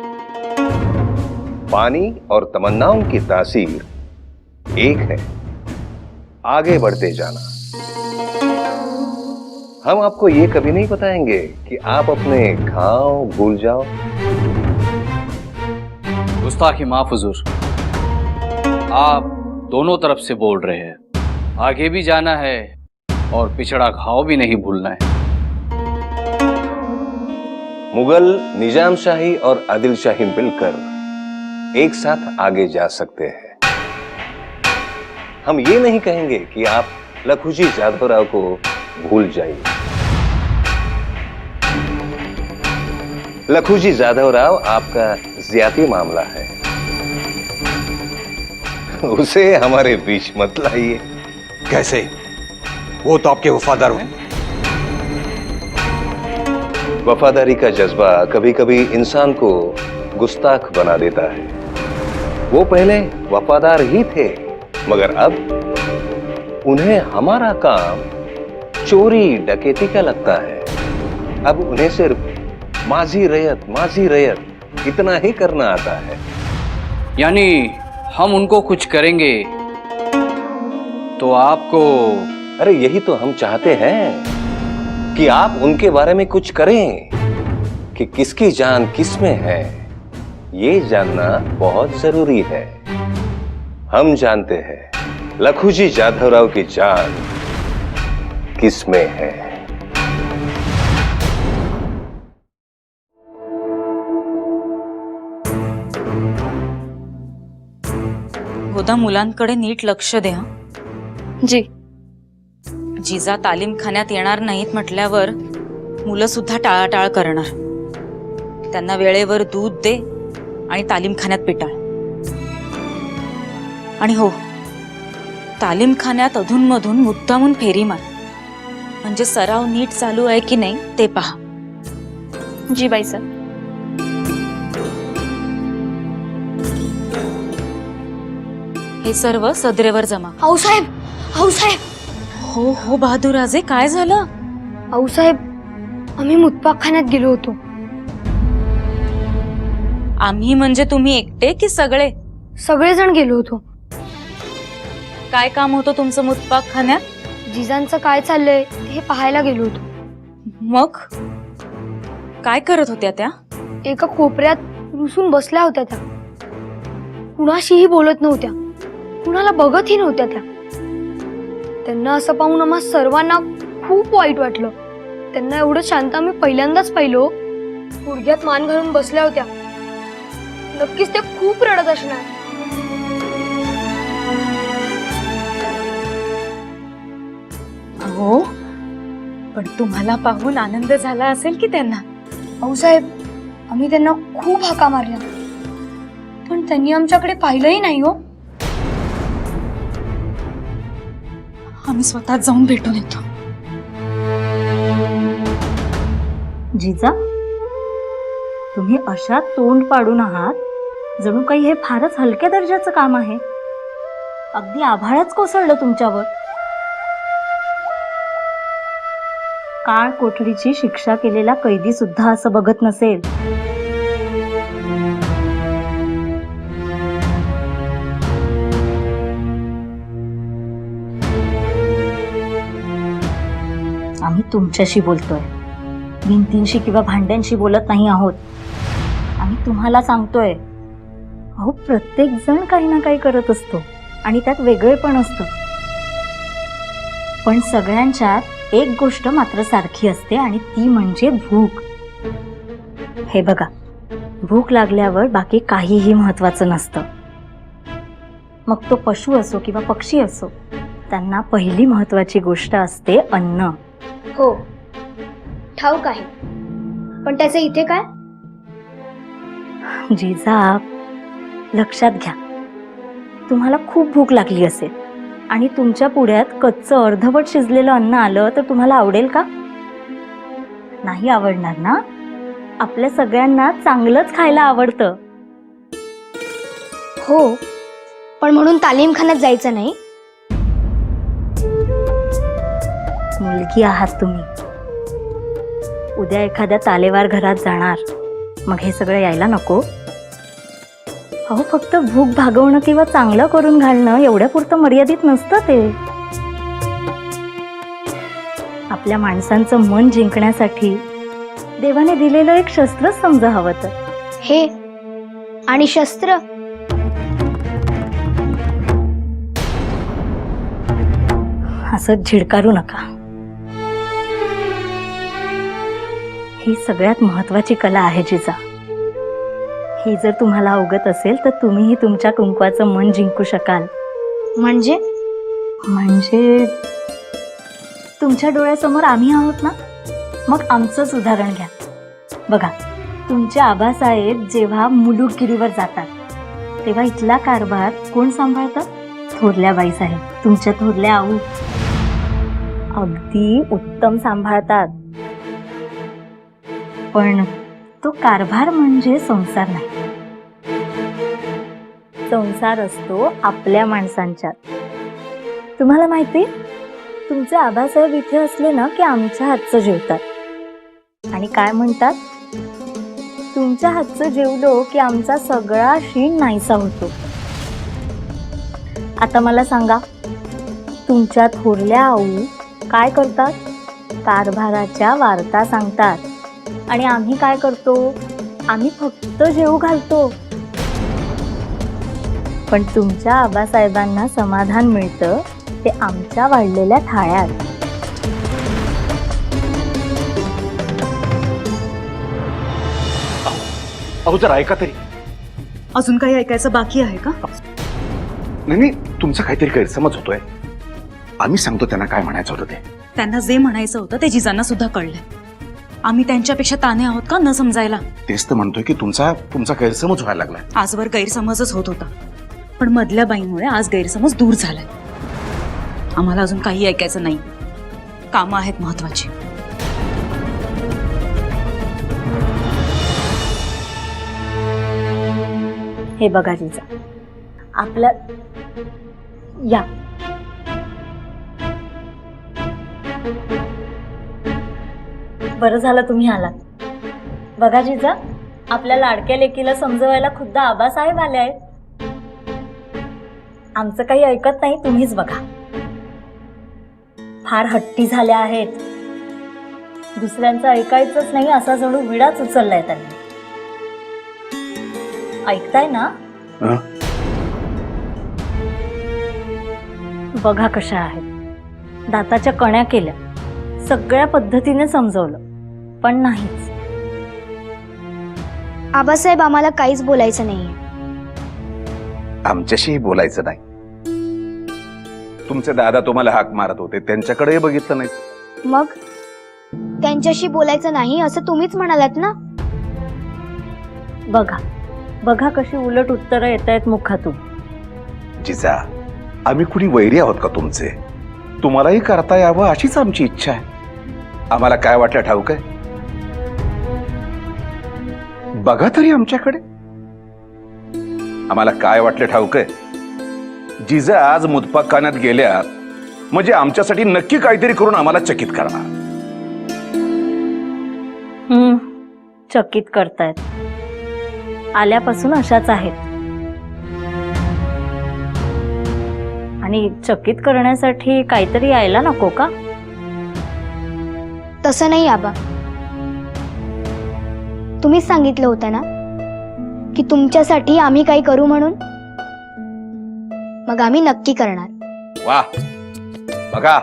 पानी और तमन्नाओं की तासीर एक है, आगे बढ़ते जाना। हम आपको ये कभी नहीं बताएंगे कि आप अपने घाव भूल जाओ। गुस्ताखी माफ हुजूर, आप दोनों तरफ से बोल रहे हैं। आगे भी जाना है और पिछड़ा घाव भी नहीं भूलना है। मुगल, निजाम शाही और आदिल शाही मिलकर एक साथ आगे जा सकते हैं। हम ये नहीं कहेंगे कि आप लखुजी जाधवराव को भूल जाइए। लखुजी जाधवराव आपका ज्यादती मामला है, उसे हमारे बीच मत लाइए। कैसे? वो तो आपके वफादार हैं। वफादारी का जज्बा कभी कभी इंसान को गुस्ताख बना देता है। वो पहले वफादार ही थे, मगर अब उन्हें हमारा काम चोरी डकैती का लगता है। अब उन्हें सिर्फ माजी रयत इतना ही करना आता है। यानी हम उनको कुछ करेंगे तो आपको? अरे यही तो हम चाहते हैं कि आप उनके बारे में कुछ करें कि किसकी जान किस में है, ये जानना बहुत जरूरी है। हम जानते हैं लखुजी जाधवराव की जान किस में है। गोदा, मुलांकडे नीट लक्ष द्या. जी. जिजा तालीमखान्यात येणार नाहीत म्हटल्यावर मुलं सुद्धा टाळाटाळ करणार. त्यांना वेळेवर दूध दे आणि तालीमखान्यात पिटाळ. आणि हो, तालीमखान्यात अधूनमधून मुद्दामून फेरी मार, म्हणजे सराव नीट चालू आहे की नाही ते पहा. जी बाई सर. हे सर्व सदरेवर जमा. आऊसाहेब, आऊसाहेब, हो हो बहादूराजे, काय झालं? आऊसाहेब, आम्ही मुतपाकखान्यात गेलो होतो. आम्ही म्हणजे तुम्ही एकटे की सगळे? सगळेजण गेलो होतो. काय काम होतं तुमचं मुतपाकखान्यात? जिजांचं काय चाललंय हे पाहायला गेलो होतो. मग काय करत होत्या त्या? एका कोपऱ्यात रुसून बसल्या होत्या त्या. कुणाशीही बोलत नव्हत्या, कुणाला बघतही नव्हत्या त्या. त्यांना असं पाहून आम्हा सर्वांना खूप वाईट वाटलं. त्यांना एवढं शांत आम्ही पहिल्यांदाच पाहिलो. गुडघ्यात मान घालून बसल्या होत्या. नक्कीच त्या खूप रडत असणार. हो, पण तुम्हाला पाहून आनंद झाला असेल की त्यांना? आऊसाहेब, आम्ही त्यांना खूप हाका मारल्या, पण त्यांनी आमच्याकडे पाहिलंही नाही. हो, आम्ही स्वतः जाऊन भेटून येतो. जिजा, तुम्ही अशा तोंड पाडून आहात जणू काही हे फारच हलक्या दर्जाचं काम आहे. अगदी आभाळच कोसळलं तुमच्यावर. काळ कोठडीची शिक्षा केलेला कैदी सुद्धा असं बघत नसेल. आम्ही तुमच्याशी बोलतोय, भिंतींशी किंवा भांड्यांशी बोलत नाही आहोत. आम्ही तुम्हाला सांगतोय, अहो प्रत्येक जण काही ना काही करत असतो आणि त्यात वेगळे पण असतं. पण सगळ्यांच्यात एक गोष्ट मात्र सारखी असते आणि ती म्हणजे भूक. हे बघा, भूक लागल्यावर बाकी काहीही महत्वाचं नसतं. मग तो पशु असो किंवा पक्षी असो, त्यांना पहिली महत्वाची गोष्ट असते अन्न. हो, ठाऊक आहे, पण त्याचे इथे काय? जिजा, लक्षात घ्या, तुम्हाला खूप भूक लागली असेल आणि तुमच्या पुढ्यात कच्चं अर्धवट शिजलेलं अन्न आलं तर तुम्हाला आवडेल का? नाही आवडणार ना? आपल्या सगळ्यांना चांगलंच खायला आवडतं. हो, पण म्हणून तालीमखान्यात जायचं नाही? मुलगी आहात तुम्ही, उद्या एखाद्या तालेवार घरात जाणार, मग हे सगळं यायला नको? अहो, फक्त भूक भागवणं किंवा चांगलं करून घालणं एवढ्या पुरतं मर्यादित नसतं ते. आपल्या माणसांचं मन जिंकण्यासाठी देवाने दिलेलं एक शस्त्रच समजा हवं तर. हे आणि शस्त्र? असं झिडकारू नका. ही सगळ्यात महत्वाची कला आहे जिजा. ही जर तुम्हाला अवगत असेल तर तुम्हीही तुमच्या कुंकवाचं मन जिंकू शकाल. म्हणजे म्हणजे तुमच्या डोळ्यासमोर आम्ही आहोत ना, मग आमचंच उदाहरण घ्या. बघा, तुमचे आबासाहेब जेव्हा मुलुकगिरीवर जातात तेव्हा इथला कारभार कोण सांभाळतं? थोरल्या बाईसाहेब, तुमच्या थोरल्या आऊ. अगदी उत्तम सांभाळतात. पण तो कारभार म्हणजे संसार नाही. संसार असतो आपल्या माणसांच्यात. तुम्हाला माहिती, तुमचे आबासाहेब इथे असले ना की आमच्या हातचं जेवतात. आणि काय म्हणतात? तुमच्या हातचं जेवलो की आमचा सगळा शीण नाहीसा होतो. आता मला सांगा, तुमच्या थोरल्या आऊ काय करतात? कारभाराच्या वार्ता सांगतात. आणि आम्ही काय करतो? आम्ही फक्त जेवू घालतो. पण तुमच्या आबासाहेबांना समाधान मिळतं ते आमच्या वाढलेल्या थाळ्यात. अहो जर ऐका तरी. अजून काही ऐकायचं बाकी आहे का? नाही, तुमचा काहीतरी गैरसमज होतोय. आम्ही सांगतो त्यांना काय म्हणायचं होतं ते. त्यांना जे म्हणायचं होतं ते जिजांना सुद्धा कळलंय. आम्ही त्यांच्यापेक्षा ताने आहोत का न समजायला? तेच तर म्हणतोय की तुमचा गैरसमज व्हायला लागलाय. आजवर गैरसमजच होत होता, पण मधल्या बाईमुळे आज गैरसमज दूर झालाय. आम्हाला अजून काही ऐकायचं नाही. कामं आहेत महत्वाची. हे बघा जिजा, आपलं या बरं झालं तुम्ही आलात. बघा जिजा, आपल्या लाडक्या लेकीला समजवायला खुद्द आबासाहेब आले आहेत. आमचं काही ऐकत नाही, तुम्हीच बघा. फार हट्टी झाल्या आहेत. दुसऱ्यांचं ऐकायचंच नाही असा जणू विडाच उचललाय त्यांनी. ऐकताय ना? बघा कशा आहेत. दाताच्या कण्या केल्या, सगळ्या पद्धतीने समजवलं, पण नाहीच. आबासाहेब, आम्हाला काहीच बोलायचं नाहीये. आमच्याशीही बोलायचं नाही. तुमचे दादा तुम्हाला हाक मारत होते, त्यांच्याकडेही बघितलं नाही. मग त्यांच्याशी बोलायचं नाही असं तुम्हीच म्हणालात ना? बघा बघा कशी उलट उत्तरं येत आहेत मुखातून. जिजा, आम्ही कुणी वैरी आहोत का तुमचे? तुम्हालाही करता यावं अशीच आमची इच्छा आहे. आम्हाला काय वाटलं ठाऊक आहे? बघा तरी आमच्याकडे. आम्हाला काय वाटलं ठाऊक आहे? जिजा आज मुदपाखान्यात गेल्यात म्हणजे आमच्यासाठी नक्की काहीतरी करून आम्हाला चकित करणार. चकित करतायत. आल्यापासून अशाच आहेत. आणि चकित करण्यासाठी काहीतरी यायला नको का? तसं नाही आबा. तुम्हीच सांगितलं होतं ना की तुमच्यासाठी आम्ही काही करू म्हणून. मग आम्ही नक्की करणार. वा, बघा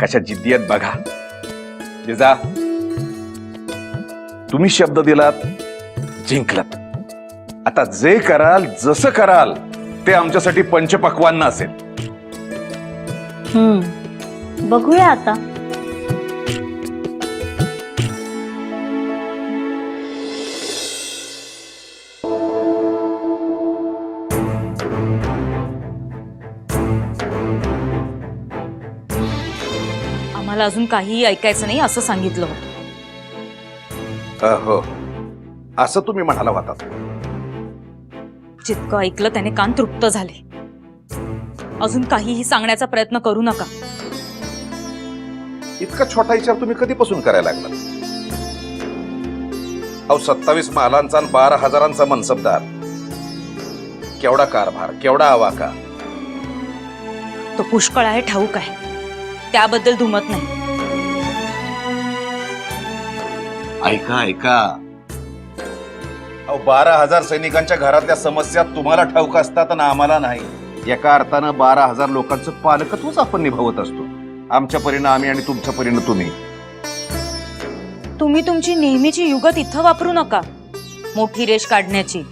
कशा जिद्दीयत बघा. जिजा, तुम्ही शब्द दिलात, जिंकलात. आता जे कराल, जसं कराल ते आमच्यासाठी पंचपक्वान्न असेल. बघूया आता. आम्हाला अजून काहीही ऐकायचं नाही असं सांगितलं होतं. हो, असं तुम्ही म्हणाला होता. जितकं ऐकलं त्याने कान तृप्त झाले. अजून काहीही सांगण्याचा प्रयत्न करू नका. इतका छोटा विचार तुम्ही कधीपासून करायला लागला? अहो, 27 महालांचा आणि 12,000 मनसबदार. केवढा कारभार, केवढा आवाका. तो पुष्कळ आहे, ठाऊक आहे. त्याबद्दल दुमत नाही. ऐका ऐका, अहो 12,000 सैनिकांच्या घरातल्या समस्या तुम्हाला ठाऊक असतात आणि आम्हाला नाही. एका अर्थानं 12,000 लोकांचं पालकत्वच आपण निभावत असतो. आमच्या परीनं आम्ही आणि तुमच्या परीनं तुम्ही. तुम्ही तुमची नेहमीची युगत इथं वापरू नका, मोठी रेष काढण्याची.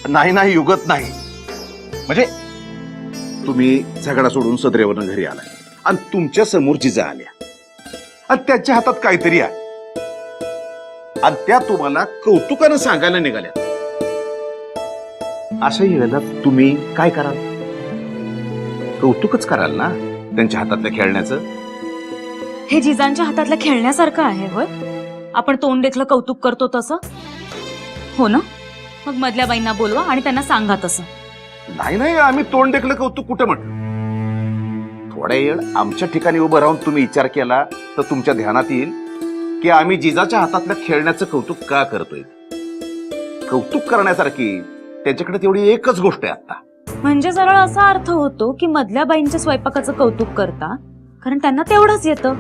नाही युगत नाही. म्हणजे तुम्ही झगडा सोडून सदरेवरनं घरी आलाय आणि तुमच्या समोर जिजा आल्या आणि त्यांच्या हातात काहीतरी आहे आणि त्या तुम्हाला कौतुकानं सांगायला निघाल्या. अशा वेळेला तुम्ही काय कराल? कौतुकच कराल ना त्यांच्या हातातल्या खेळण्याचं. हे जिजांच्या हातातल्या खेळण्यासारखं आहे होय? आपण तोंड देखलं कौतुक करतो तसं हो ना? मग मधल्या बाईंना बोलवा आणि त्यांना सांगा तसं. नाही आम्ही तोंड देखलं कौतुक कुठं म्हटलं. थोड्या वेळ आमच्या ठिकाणी उभं राहून तुम्ही विचार केला तर तुमच्या ध्यानात येईल की आम्ही जिजाच्या हातातल्या खेळण्याचं कौतुक का करतोय. कौतुक करण्यासारखी त्यांच्याकडे तेवढी एकच गोष्ट आहे आता. म्हणजे सरळ असा अर्थ होतो की मधल्या बाईंच्या स्वयंपाकाचं कौतुक करता कारण त्यांना तेवढंच येतं.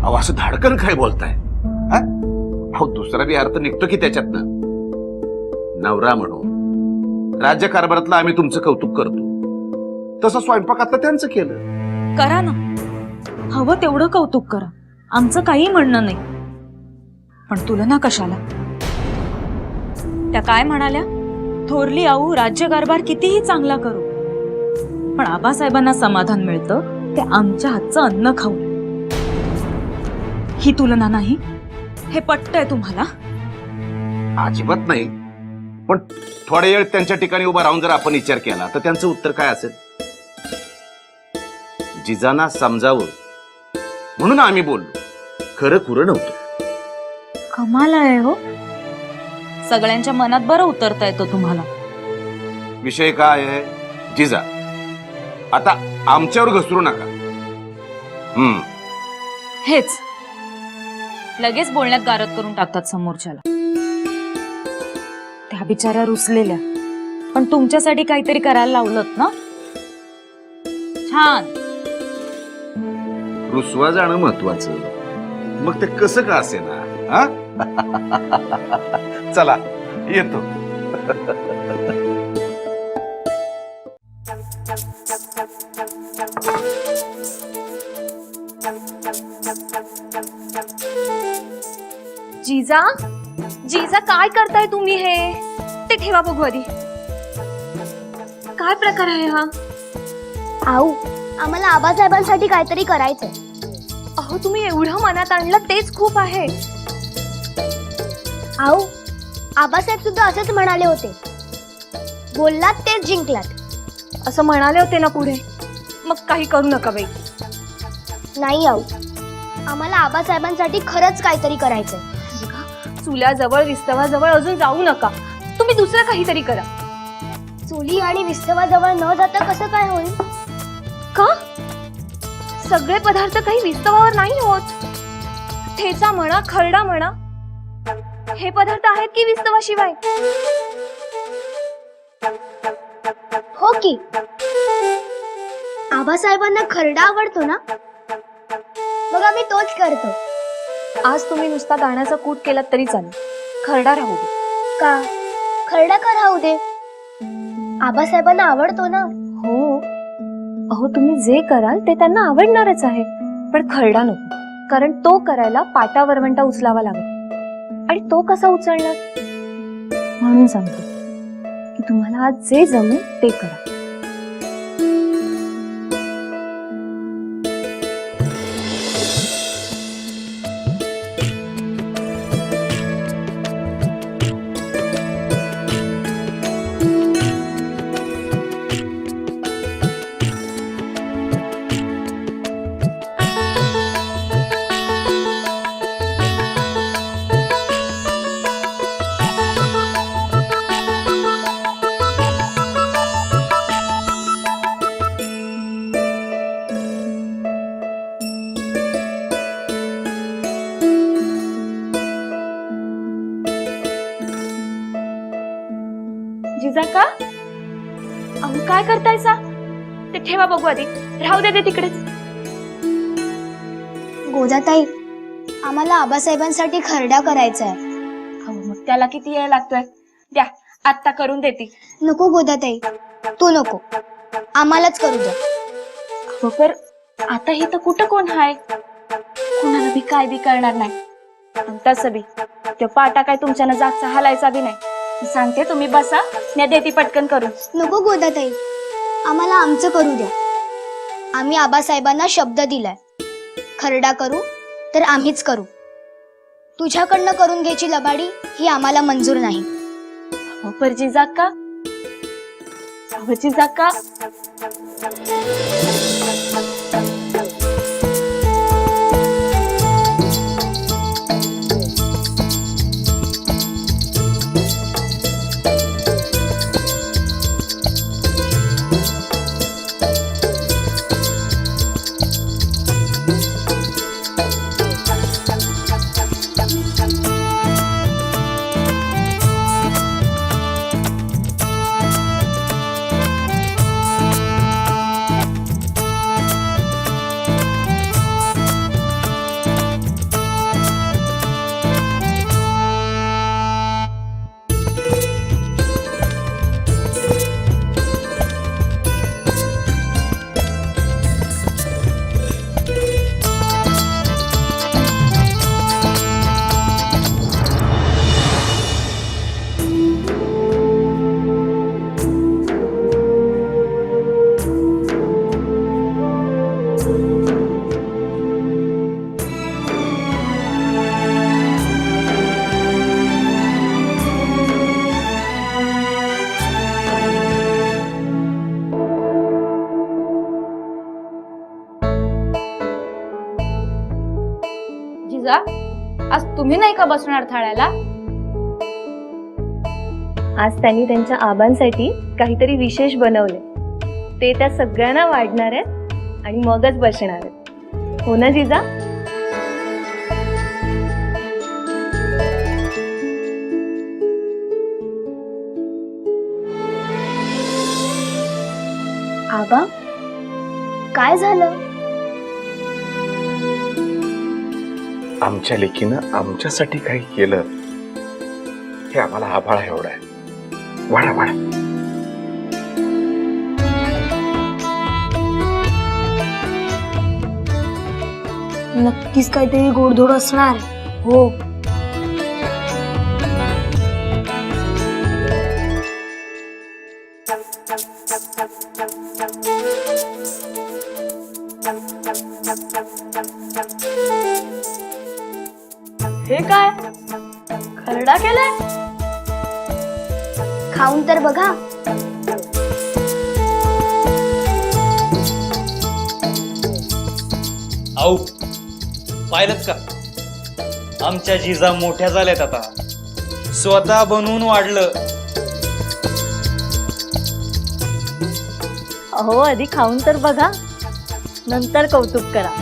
अहो असं धाडकन काय बोलताय? अहो दुसरा बी अर्थ निघतो की त्याच्यातनं. नवरा म्हणून राज्यकारभारातलं आम्ही तुमचं कौतुक करतो तसं स्वयंपाक आता त्यांचं केलं. करा ना, हवं तेवढं कौतुक करा, आमचं काही म्हणणं नाही. पण तुलना कशाला? त्या काय म्हणाल्या? थोरली आऊ राज्यकारभार कितीही चांगला करू पण आबासाहेबांना समाधान मिळतं ते आमच्या हातचं अन्न खाऊन. ही तुलना नाही, हे पटतंय तुम्हाला? अजिबात नाही. पण थोड्या वेळ त्यांच्या ठिकाणी उभा राहून जर आपण विचार केला तर त्यांचं उत्तर काय असेल? जिजांना समजावं म्हणून आम्ही बोललो, खरं खुरं नव्हतं. कमाल आहे हो, सगळ्यांच्या मनात बरं उतरता येतो तुम्हाला. विषय काय आहे? जिजा आता आमच्यावर घसरू नका. हेच लगेच बोलण्यात गारद करून टाकतात समोरच्याला. त्या बिचाऱ्या रुसलेल्या पण तुमच्यासाठी काहीतरी करायला लावलत ना. छान. रुसवा जाणं महत्वाचं, मग ते कसं का असे ना. चला येतो. जिजा जिजा काय करताय तुम्ही? हे ते ठेवा बघू आधी. काय प्रकार आहे हा? आऊ आम्हाला आबासाहेबांसाठी काहीतरी करायचंय. अहो तुम्ही एवढं मनात आणलं तेच खूप आहे. आऊ आबासाहेब सुद्धा असंच म्हणाले होते. बोललात तेच जिंकलात असं म्हणाले होते ना पुढे. मग काही करू नका बाई. नाही आऊ आम्हाला आबासाहेबांसाठी खरंच काहीतरी करायचंय. चुल्याजवळ विस्तवाजवळ अजून जाऊ नका. तुम्ही दुसरं काहीतरी करा. चुली आणि विस्तवाजवळ न जाता कसं काय होईल? का? सगळे पदार्थ काही विस्तवावर नाही होत. ठेचा म्हणा, खरडा म्हणा, हे पदार्थ आहेत की विस्तवाशिवाय? हो की. आबासाहेबांना खरडा आवडतो ना, मग आम्ही तोच करतो. आज तुम्ही नुसता गाण्याचा कूट केलात तरी चालेल, खरडा राहू दे. का? खरडा का राहू दे? आबासाहेबांना आवडतो ना. हो अहो तुम्ही जे कराल ते त्यांना आवडणारच आहे, पण खरडा नको. कारण तो करायला पाटा वरवंटा उचलावा लागेल आणि तो कसा उचलणार? म्हणून सांगतो की तुम्हाला आज जे जमेल ते करा. जिजाका अहो काय करतायसा? ते ठेवा बघू आधी. राहू दे ते तिकडेच. गोदाताई आम्हाला आबासाहेबांसाठी खरडा करायचा आहे. अहो मग त्याला किती वेळ लागतोय? आत्ता करून देते. नको गोदाताई, तू नको, आम्हालाच करू द्या. हो पर आता हे तर कुठं कोण हाय, कुणाला बी काय बी करणार नाही. आणि तसं बी तो पाटा काय तुमच्यानं जागचा हालायचा बी नाही. मी सांगते तुम्ही बसा, मी देते पटकन करून. नको गोदाताई, आम्हाला आमचं करू द्या. आम्ही आबासाहेबांना शब्द दिलाय, खरडा करू तर आम्हीच करू. तुझ्याकडनं करून घ्यायची लबाडी ही आम्हाला मंजूर नाही. हो पर जिजाका, हो जिजाका. जिजा, आज तुम्ही नाही का बसणार थाळ्याला? आज त्यांनी त्यांच्या आबांसाठी काहीतरी विशेष बनवले, ते त्या सगळ्यांना वाढणार आहेत आणि मगच बसणार आहेत. हो ना जिजा? आबा, काय झालं? आमच्या लेकीनं आमच्यासाठी काही केलं हे आम्हाला आभाळ एवढं आहे. वाढा वाढा. नक्कीच काहीतरी गोडधोड असणार. हो, हे काय खरडा केलाय? खाऊन तर बघा. आऊ पाहिलंत का, आमच्या जिजा मोठ्या झाल्यात आता, स्वतः बनवून वाढलं. अहो आधी खाऊन तर बघा, नंतर कौतुक करा.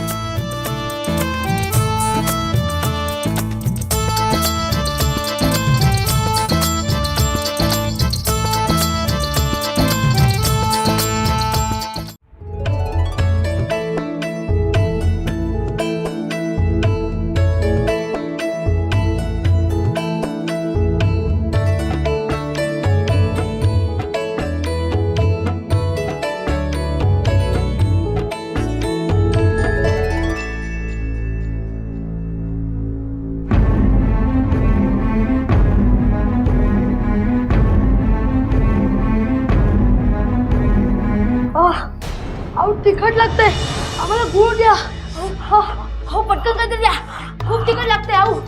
अहो तिखट लागतंय, आम्हाला गुळ द्या. हो पटकन काहीतरी द्या, खूप तिखट लागतंय. आऊ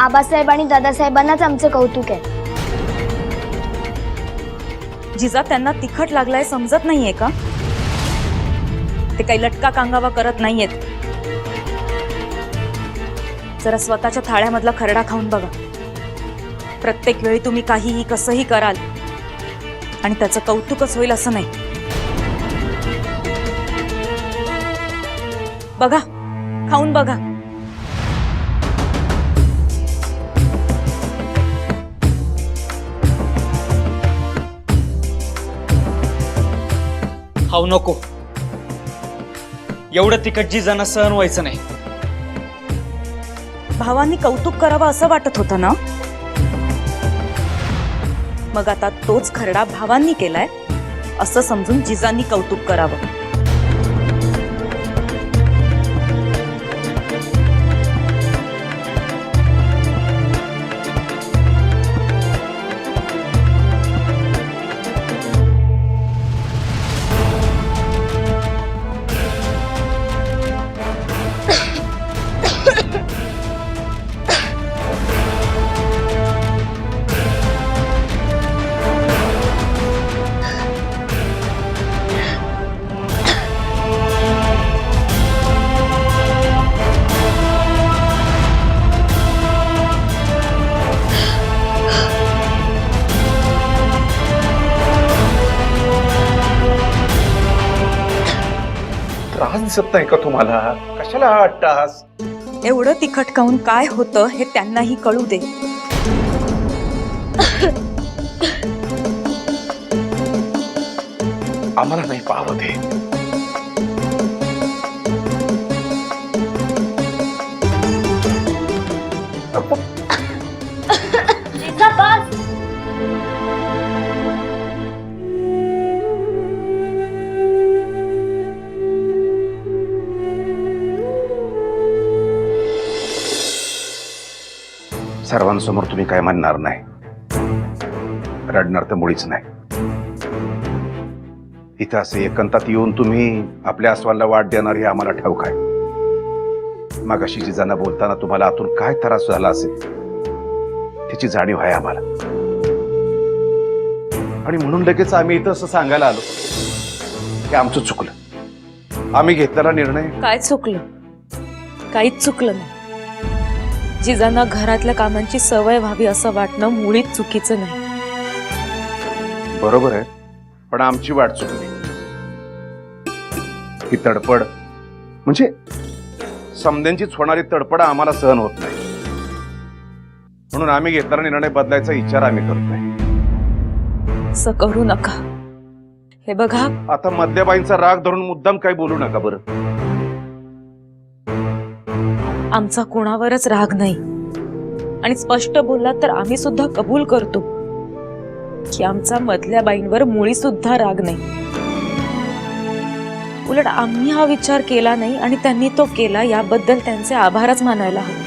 आबासाहेब आणि दादासाहेबांनाच आमचं कौतुक आहे. जिजा, त्यांना तिखट लागलाय समजत नाहीये का? ते काही लटका कांगावा करत नाहीयेत. जरा स्वतःच्या थाळ्यामधला खरडा खाऊन बघा. प्रत्येक वेळी तुम्ही काहीही कसंही कराल आणि त्याचं कौतुकच होईल असं नाही. बघा, खाऊन बघा. हाव नको. एवढं तिखट जिजांना सहन व्हायचं नाही. भावांनी कौतुक करावं असं वाटत होतं ना? मग आता तोच खरडा भावांनी केलाय असं समजून जिजांनी कौतुक करावं. त्रास दिसत नाही का तुम्हाला? कशाला हा अट्टाहास? एवढं तिखट खाऊन काय होतं हे त्यांनाही कळू दे. आम्हाला नाही पाहत हे. सर्वांसमोर तुम्ही काय म्हणणार नाही, रडणार तर मुळीच नाही. इथं असे एकांतात येऊन तुम्ही आपल्या अस्वाला वाट देणार हे आम्हाला ठाऊक आहे. मगाशी जिजांना बोलताना तुम्हाला आतून काय त्रास झाला असेल त्याची जाणीव आहे आम्हाला, आणि म्हणून लगेच आम्ही इथं असं सांगायला आलो की आमचं चुकलं. आम्ही घेतलेला निर्णय काय चुकलं? काहीच चुकलं नाही. जिजांना घरातल्या कामांची सवय व्हावी असं वाटणं मुळीच चुकीचं नाही. बरोबर आहे, पण आमची वाट चुकली. ही तडपड म्हणजे समध्यांचीच होणारी तडपड आम्हाला सहन होत नाही, म्हणून आम्ही घेतलेला निर्णय बदलायचा विचार आम्ही करतोय. असं करू नका. हे बघा, आता मद्यबाईंचा राग धरून मुद्दाम काही बोलू नका बरं. आमचा कोणावरच राग नाही, आणि स्पष्ट बोललात तर आम्ही सुद्धा कबूल करतो की आमचा मधल्या बाईंवर मुळी सुद्धा राग नाही. उलट आम्ही हा विचार केला नाही आणि त्यांनी तो केला याबद्दल त्यांचे आभारच मानायला हवे.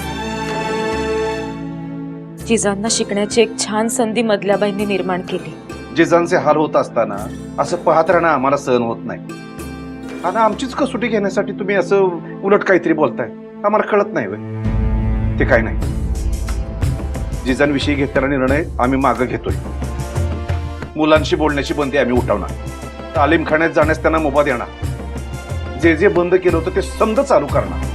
जिजांना शिकण्याची एक छान संधी मधल्या बाईंनी निर्माण केली. जिजांचे हाल होत असताना असं पाहत राहणं आम्हाला सहन होत नाही. आणि आमचीच कसोटी घेण्यासाठी तुम्ही असं उलट काहीतरी बोलताय, आम्हाला कळत नाही व्हय? ते काय नाही, जिजांविषयी घेतलेला निर्णय आम्ही मागे घेतोय. मुलांशी बोलण्याची बंदी आम्ही उठवणार, तालीमखान्यात जाण्यास त्यांना मुभा देणार, जे जे बंद केलं होतं ते समज चालू करणार.